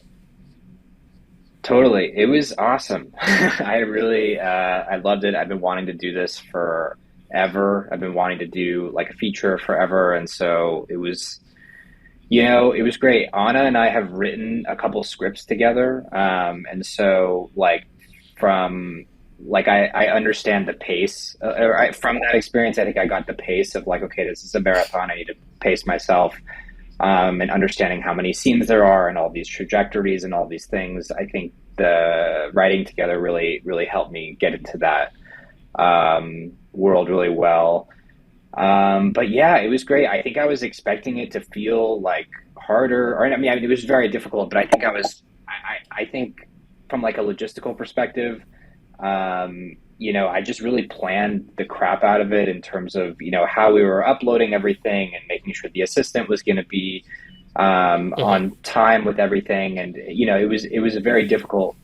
Totally. It was awesome. I really, I loved it. I've been wanting to do this forever. I've been wanting to do like a feature forever. And so it was, it was great. Anna and I have written a couple scripts together. And so I understand the pace, from that experience, I think I got the pace of like, okay, this is a marathon. I need to pace myself. And understanding how many scenes there are and all these trajectories and all these things. I think the writing together really, really helped me get into that world really well. But yeah, it was great. I think I was expecting it to feel like harder, it was very difficult, but I think from like a logistical perspective, I just really planned the crap out of it in terms of, how we were uploading everything and making sure the assistant was going to be on time with everything. And, it was a very difficult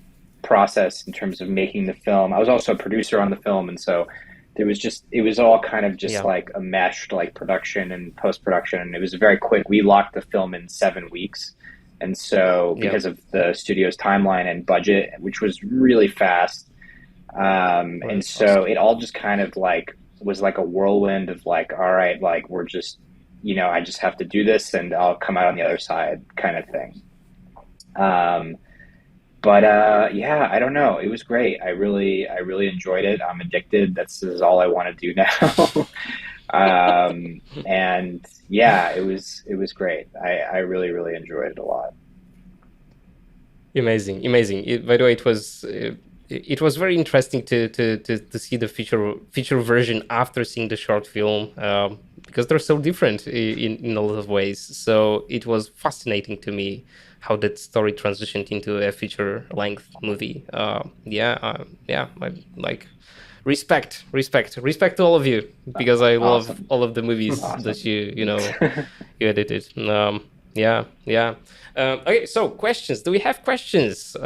process in terms of making the film. I was also a producer on the film. And so it was all kind of just like a meshed like production and post-production. And it was very quick. We locked the film in 7 weeks. And so because of the studio's timeline and budget, which was really fast, and so it all just kind of like was like a whirlwind of like, all right, like we're just, I just have to do this and I'll come out on the other side kind of thing. I don't know. It was great. I really enjoyed it. I'm addicted. This is all I want to do now. And yeah, it was great. I really, really enjoyed it a lot. Amazing. By the way, it was very interesting to see the feature version after seeing the short film, because they're so different in a lot of ways. So it was fascinating to me how that story transitioned into a feature length movie. Respect to all of you, because I love all of the movies that you edited. Okay, so questions. Do we have questions?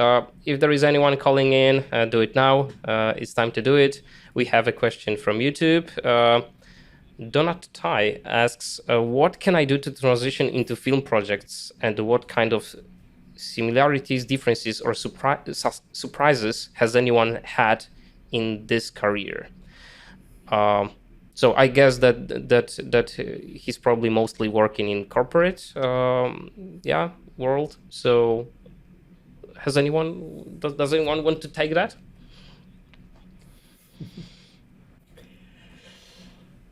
If there is anyone calling in, do it now. It's time to do it. We have a question from YouTube. Donat Tai asks, what can I do to transition into film projects, and what kind of similarities, differences, or surprises has anyone had in this career? So I guess that he's probably mostly working in corporate world. So does anyone want to take that?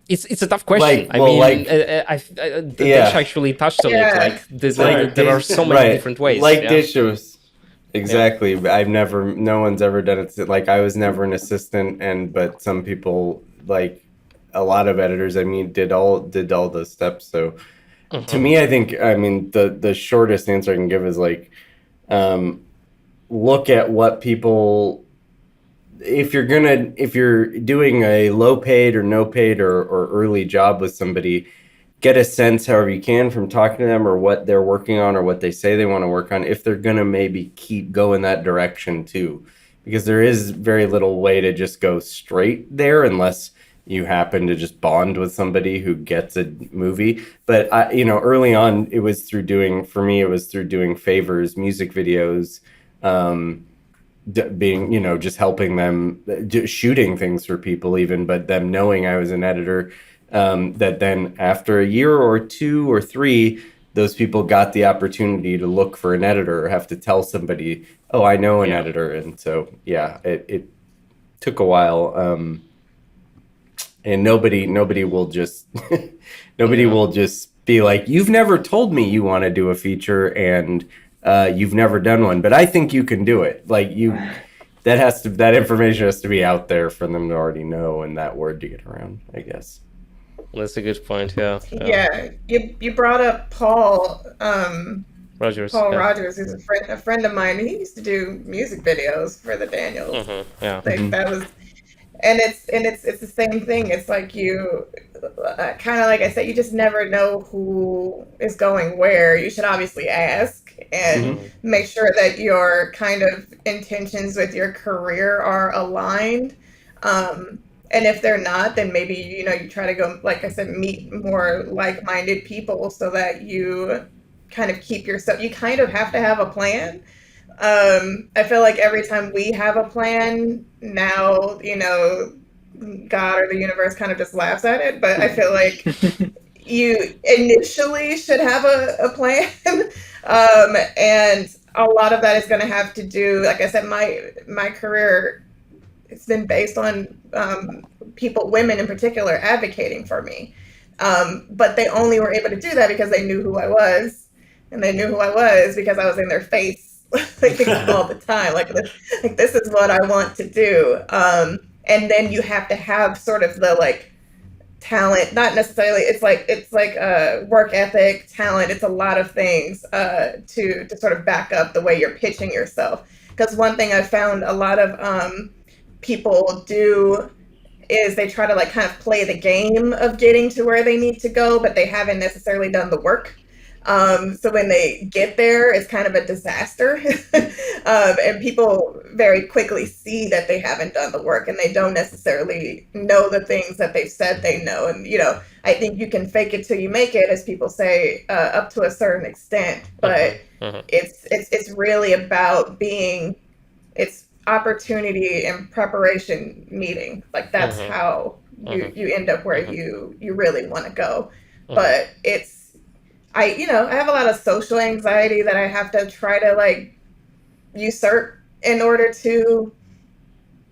It's a tough question. Daysha actually touched on it. Like there are so many different ways. Daysha was exactly. No one's ever done it. Like I was never an assistant, but some people, like a lot of editors, did all the steps. So to me, I think, the shortest answer I can give is like, look at what people. If you're doing a low paid or no paid or early job with somebody, get a sense however you can from talking to them or what they're working on or what they say they want to work on, if they're going to maybe keep going that direction too, because there is very little way to just go straight there unless you happen to just bond with somebody who gets a movie. But early on, it was through doing favors, music videos, being, just helping them, shooting things for people even, but them knowing I was an editor, that then after a year or 2 or 3, those people got the opportunity to look for an editor or have to tell somebody, oh, I know an editor. And so, it took a while. And nobody will just, will just be like, you've never told me you want to do a feature and you've never done one, but I think you can do it. Like that information has to be out there for them to already know and that word to get around, I guess. That's a good point. Yeah. You brought up Paul Rogers. Paul Yeah. Rogers, who's a friend of mine. He used to do music videos for the Daniels. Yeah. Like that was, and it's the same thing. It's like you, kind of like I said, you just never know who is going where. You should obviously ask and make sure that your kind of intentions with your career are aligned. And if they're not, then maybe you try to go, like I said, meet more like-minded people so that you kind of keep yourself. You kind of have to have a plan. I feel like every time we have a plan, now, God or the universe kind of just laughs at it. But I feel like you initially should have a plan. And a lot of that is going to have to do, like I said, my career, it's been based on people, women in particular, advocating for me. But they only were able to do that because they knew who I was. And they knew who I was because I was in their face like all the time. Like this is what I want to do. And then you have to have sort of the like talent, not necessarily. It's like work ethic, talent. It's a lot of things to sort of back up the way you're pitching yourself. Because one thing I found a lot of people do is they try to like kind of play the game of getting to where they need to go, but they haven't necessarily done the work. So when they get there, it's kind of a disaster. And people very quickly see that they haven't done the work and they don't necessarily know the things that they've said they know. And, I think you can fake it till you make it, as people say, up to a certain extent. But it's really about it's opportunity and preparation meeting. Like that's how you end up where you really want to go. But I have a lot of social anxiety that I have to try to like usurp in order to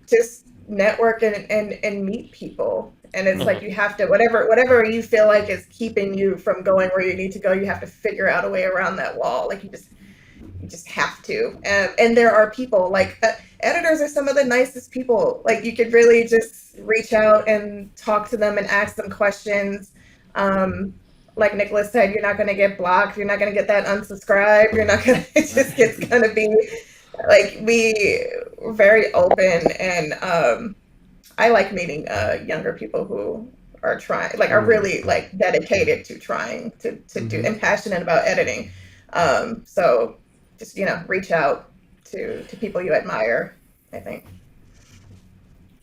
just network and meet people. And it's like you have to, whatever you feel like is keeping you from going where you need to go, you have to figure out a way around that wall. Like you just have to. And there are people like editors are some of the nicest people. Like you could really just reach out and talk to them and ask them questions. Like Nicholas said, you're not going to get blocked. You're not going to get that unsubscribe. You're not going to, it's going to be like, we're very open. And I like meeting younger people who are trying, like are really like dedicated to trying to do and passionate about editing. So just, reach out to people you admire, I think.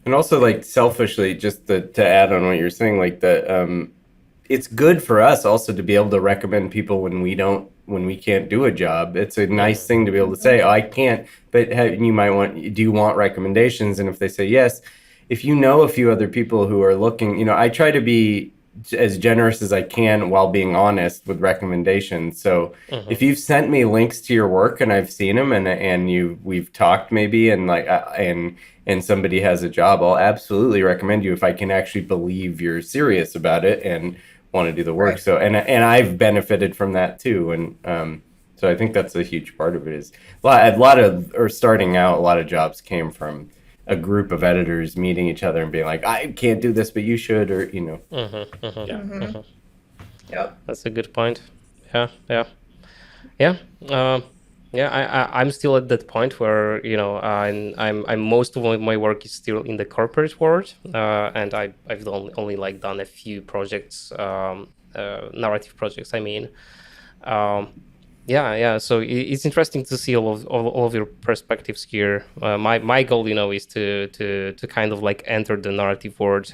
And also like selfishly, just to add on what you're saying, like it's good for us also to be able to recommend people when we can't do a job. It's a nice thing to be able to say, I can't, but do you want recommendations? And if they say yes, if you know a few other people who are looking, I try to be as generous as I can while being honest with recommendations. So if you've sent me links to your work and I've seen them and we've talked maybe and like, and somebody has a job, I'll absolutely recommend you if I can actually believe you're serious about it and want to do the work. Right. So and I've benefited from that too, and so I think that's a huge part of it. Is starting out, a lot of jobs came from a group of editors meeting each other and being like, I can't do this, but you should, or Yep, that's a good point. I'm still at that point where I'm most of my work is still in the corporate world, and I've only like done a few projects, narrative projects. I mean, So it's interesting to see all of your perspectives here. My goal, is to kind of like enter the narrative world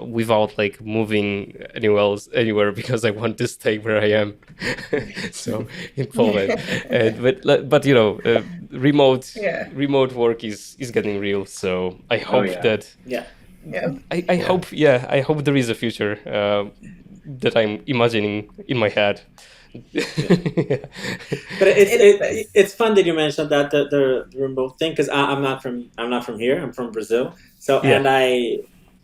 without like moving anywhere because I want to stay where I am. So in Poland, but remote work is getting real. So I hope I hope there is a future that I'm imagining in my head. But it's fun that you mentioned that the remote thing, because I'm not from here. I'm from Brazil. So and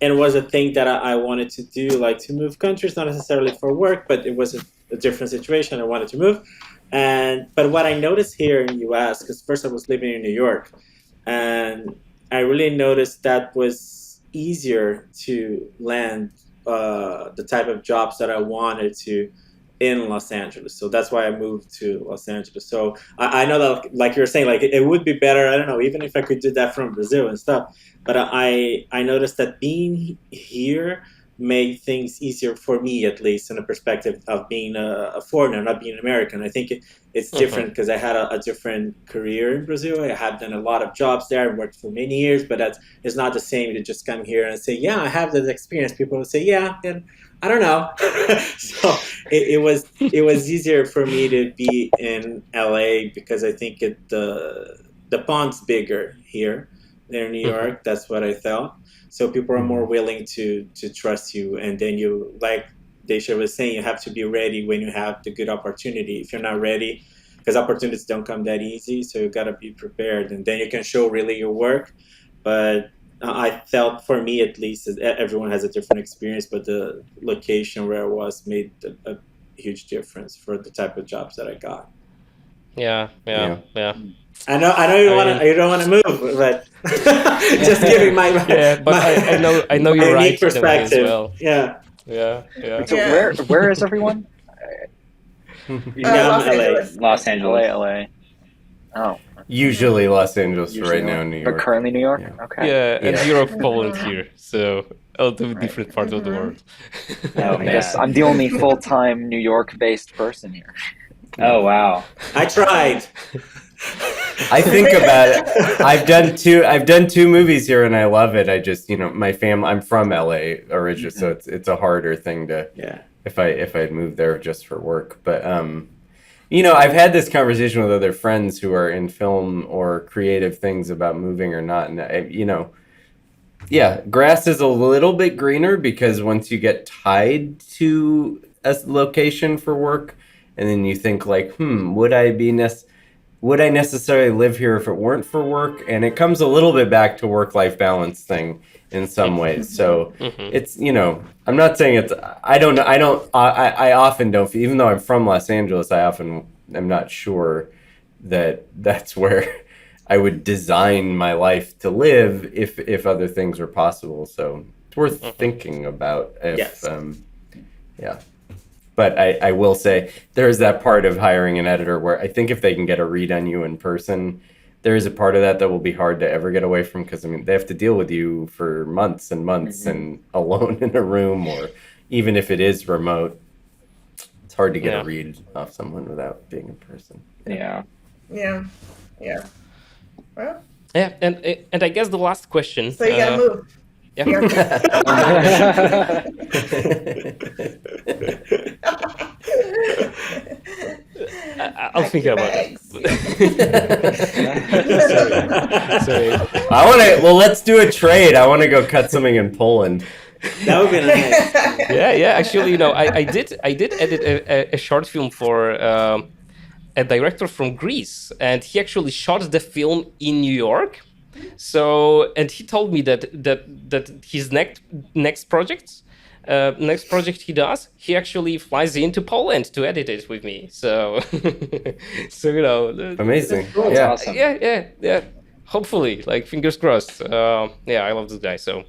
it was a thing that I wanted to do, like to move countries, not necessarily for work, but it was a different situation. I wanted to move, but what I noticed here in the U.S., because first I was living in New York, and I really noticed that was easier to land the type of jobs that I wanted to in Los Angeles. So that's why I moved to Los Angeles. So I know that, like you were saying, like it would be better. I don't know, even if I could do that from Brazil and stuff. But I noticed that being here made things easier for me, at least in the perspective of being a foreigner, not being American. I think it's different because I had a different career in Brazil. I have done a lot of jobs there. I worked for many years, but it's not the same to just come here and say, yeah, I have this experience. People will say, yeah, and I don't know. So it was easier for me to be in LA because I think the pond's bigger here than in New York. That's what I felt. So people are more willing to trust you, and then you, like Daysha was saying, you have to be ready when you have the good opportunity. If you're not ready, because opportunities don't come that easy, so you gotta be prepared, and then you can show really your work. But I felt, for me at least, everyone has a different experience, but the location where I was made a huge difference for the type of jobs that I got. Yeah. I know you don't want to move, but just giving my but I know you're right unique perspective as well. Yeah. So where is everyone? Los Angeles. Los Angeles. LA. Oh. Usually Los Angeles right now, New York. But currently New York? Yeah. Okay. Yeah, and Europe, Poland here, so a different part of the world. Oh, I guess I'm the only full-time New York-based person here. Oh, wow. I tried. I think about it. I've done two movies here, and I love it. I just, my family. I'm from LA originally, so it's a harder thing to. Yeah. If I'd moved there just for work, but I've had this conversation with other friends who are in film or creative things about moving or not, and yeah, grass is a little bit greener because once you get tied to a location for work, and then you think like, would I necessarily live here if it weren't for work? And it comes a little bit back to work-life balance thing in some ways. So it's, I'm not saying it's, I often don't, even though I'm from Los Angeles, I often am not sure that that's where I would design my life to live if other things were possible. So it's worth thinking about if, Yes. Yeah. But I will say there is that part of hiring an editor where I think if they can get a read on you in person, there is a part of that will be hard to ever get away from, because they have to deal with you for months and months and alone in a room, or even if it is remote, it's hard to get a read off someone without being in person. Yeah. Yeah. Well, Yeah, and I guess the last question. so you gotta move. Yeah. I'll think about it. Sorry. I want to. Well, let's do a trade. I want to go cut something in Poland. That would be nice. Yeah. Actually, I did edit a short film for a director from Greece, and he actually shot the film in New York. So, and he told me that his next project he does, he actually flies into Poland to edit it with me. So, Amazing. That's Yeah. awesome. Yeah. Hopefully, like, fingers crossed. I love this guy. So,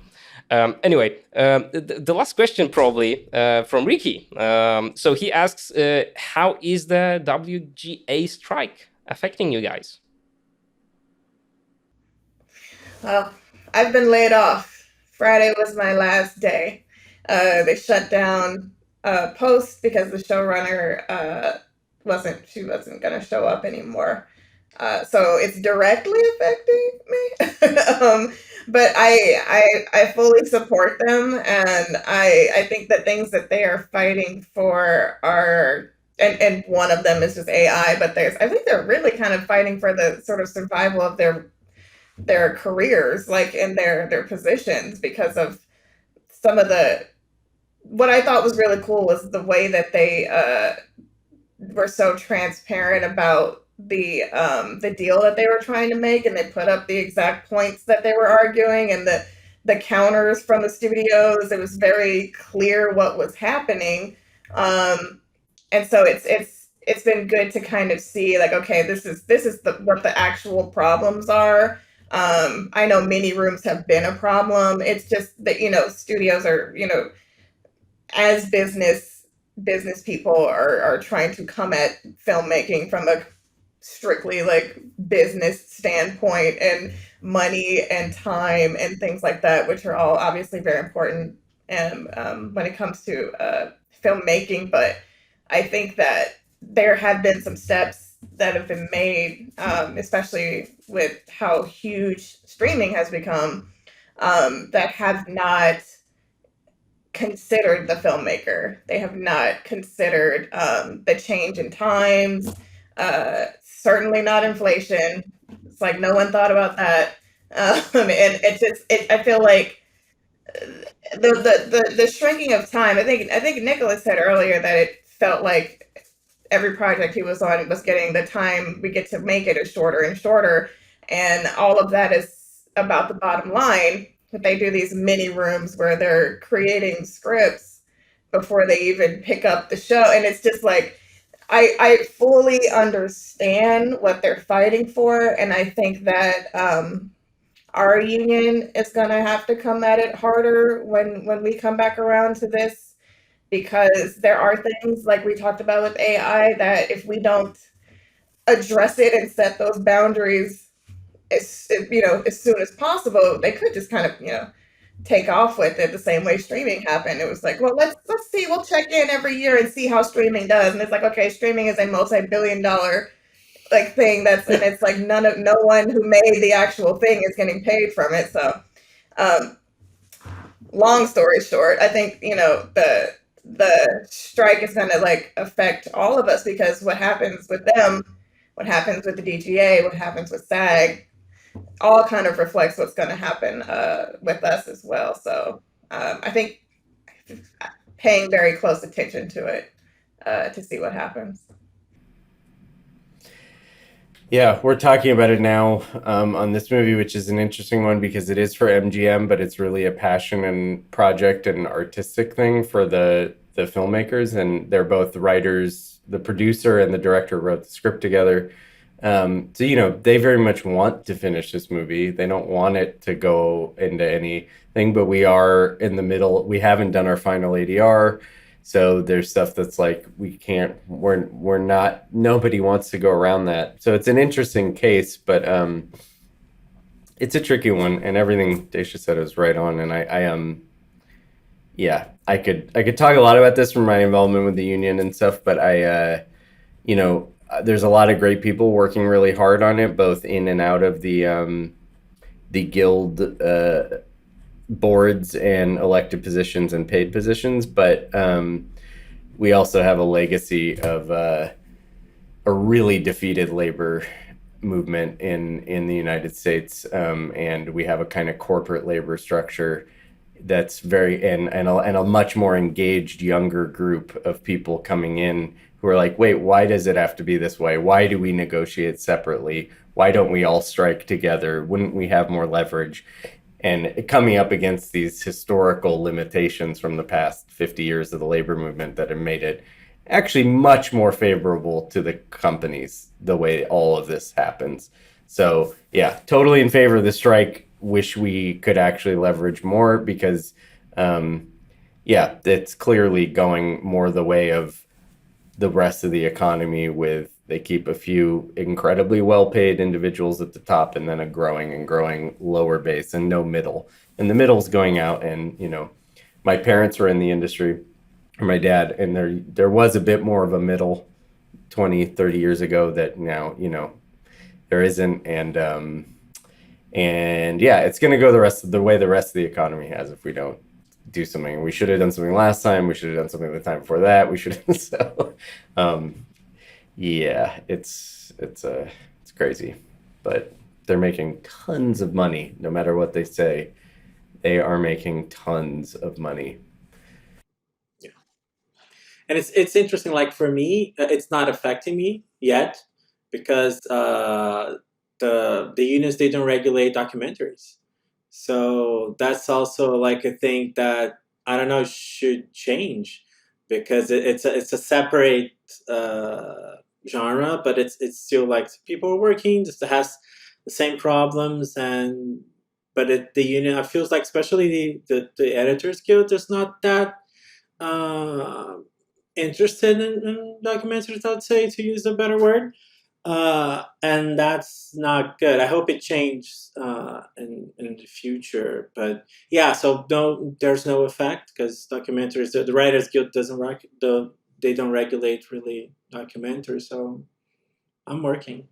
anyway, the last question probably from Ricky. So he asks, how is the WGA strike affecting you guys? Well, I've been laid off. Friday was my last day. They shut down Post because the showrunner wasn't going to show up anymore. So it's directly affecting me. But I fully support them, and I think that things that they are fighting for are, and one of them is just AI, but I think they're really kind of fighting for the sort of survival of their careers, like in their positions, because of some of what I thought was really cool was the way that they were so transparent about the deal that they were trying to make, and they put up the exact points that they were arguing and the counters from the studios. It was very clear what was happening, and so it's been good to kind of see, like, okay, this is what the actual problems are. I know many rooms have been a problem. It's just that, studios are, as business business people are trying to come at filmmaking from a strictly like business standpoint and money and time and things like that, which are all obviously very important and when it comes to filmmaking. But I think that there have been some steps that have been made, especially with how huge streaming has become, that have not considered the filmmaker. They have not considered the change in times, certainly not inflation. It's like no one thought about that. And I feel like the shrinking of time. I think Nicholas said earlier that it felt like every project he was on was getting the time we get to make it is shorter and shorter, and all of that is about the bottom line. But they do these mini rooms where they're creating scripts before they even pick up the show, and it's just like I fully understand what they're fighting for, and I think that our union is going to have to come at it harder when we come back around to this, because there are things like we talked about with AI that if we don't address it and set those boundaries as soon as possible, they could just kind of take off with it the same way streaming happened. It was like, well, let's see, we'll check in every year and see how streaming does, and it's like, okay, streaming is a multi-billion-dollar like thing and it's like no one who made the actual thing is getting paid from it. So um, long story short, I think the strike is going to like affect all of us, because what happens with them, what happens with the DGA, what happens with SAG, all kind of reflects what's going to happen with us as well. So I think paying very close attention to it to see what happens. Yeah, we're talking about it now on this movie, which is an interesting one because it is for MGM, but it's really a passion and project and artistic thing for the filmmakers, and they're both the writers. The producer and the director wrote the script together. So they very much want to finish this movie. They don't want it to go into anything, but we are in the middle. We haven't done our final ADR. So there's stuff that's like we're not, nobody wants to go around that. So it's an interesting case, but it's a tricky one, and everything Daysha said is right on. And I could talk a lot about this from my involvement with the union and stuff, but there's a lot of great people working really hard on it, both in and out of the guild boards and elected positions and paid positions, but we also have a legacy of a really defeated labor movement in the United States, and we have a kind of corporate labor structure that's very and a much more engaged younger group of people coming in who are like, wait, why does it have to be this way? Why do we negotiate separately? Why don't we all strike together? Wouldn't we have more leverage? And coming up against these historical limitations from the past 50 years of the labor movement that have made it actually much more favorable to the companies, the way all of this happens. So yeah, totally in favor of the strike. Wish we could actually leverage more because, it's clearly going more the way of the rest of the economy with they keep a few incredibly well-paid individuals at the top and then a growing lower base and no middle. And the middle's going out, and, my parents were in the industry, or my dad, and there was a bit more of a middle 20, 30 years ago that now, there isn't. And it's going to go the way the rest of the economy has if we don't do something. We should have done something last time. We should have done something the time before that. We should have. So, it's crazy, but they're making tons of money. No matter what they say, they are making tons of money. Yeah, and it's interesting. Like for me, it's not affecting me yet because the unions, they don't regulate documentaries. So that's also like a thing that I don't know should change because it's a separate genre, but it's still like people are working, just has the same problems, but the union, I feels like especially the editors guild, there's not that interested in documentaries, I'd say, to use a better word. And that's not good. I hope it changes in the future. But yeah, so there's no effect because documentaries, the Writers Guild they don't regulate really documentaries. So I'm working.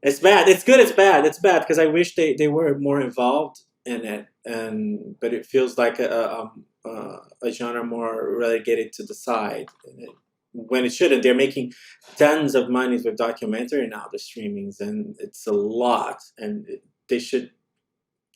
It's bad. It's good. It's bad. It's bad because I wish they were more involved in it, but it feels like a genre more relegated to the side when it shouldn't. They're making tons of money with documentary now, the streamings, and it's a lot, and they should,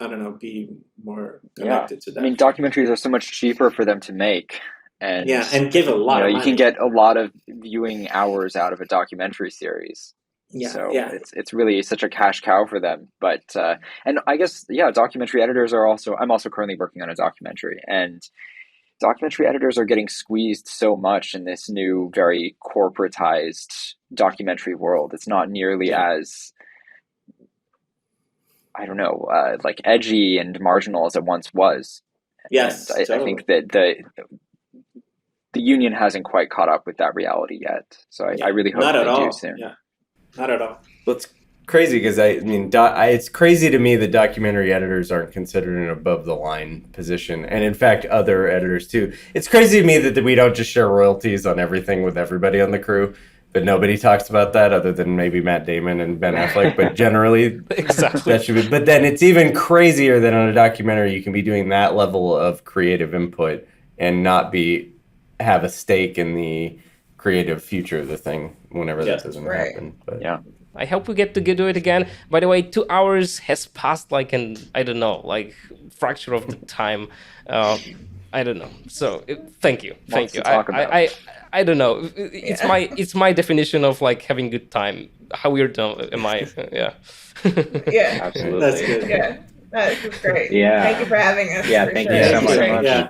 I don't know, be more connected to that. I mean, documentaries are so much cheaper for them to make, and give a lot. You can get a lot of viewing hours out of a documentary series. It's really such a cash cow for them. But and I guess documentary editors are also. I'm also currently working on a documentary, and documentary editors are getting squeezed so much in this new, very corporatized documentary world. It's not nearly as, I don't know, like edgy and marginal as it once was. Yes, and I think that the union hasn't quite caught up with that reality yet. So I really hope they do soon. Yeah. Not at all. Well, it's crazy because it's crazy to me that documentary editors aren't considered an above the line position, and in fact, other editors too. It's crazy to me that we don't just share royalties on everything with everybody on the crew, but nobody talks about that other than maybe Matt Damon and Ben Affleck. But generally, exactly. That should be. But then it's even crazier that on a documentary you can be doing that level of creative input and not have a stake in the creative future of the thing whenever that doesn't happen. But I hope we get to do it again. By the way, 2 hours has passed like I don't know, like fraction of the time. I don't know. So thank you. I don't know. It's my definition of like having good time. How weird am I? Yeah, absolutely. That's good. Yeah, that's great. Yeah, thank you for having us. Yeah, thank you so much. Yeah.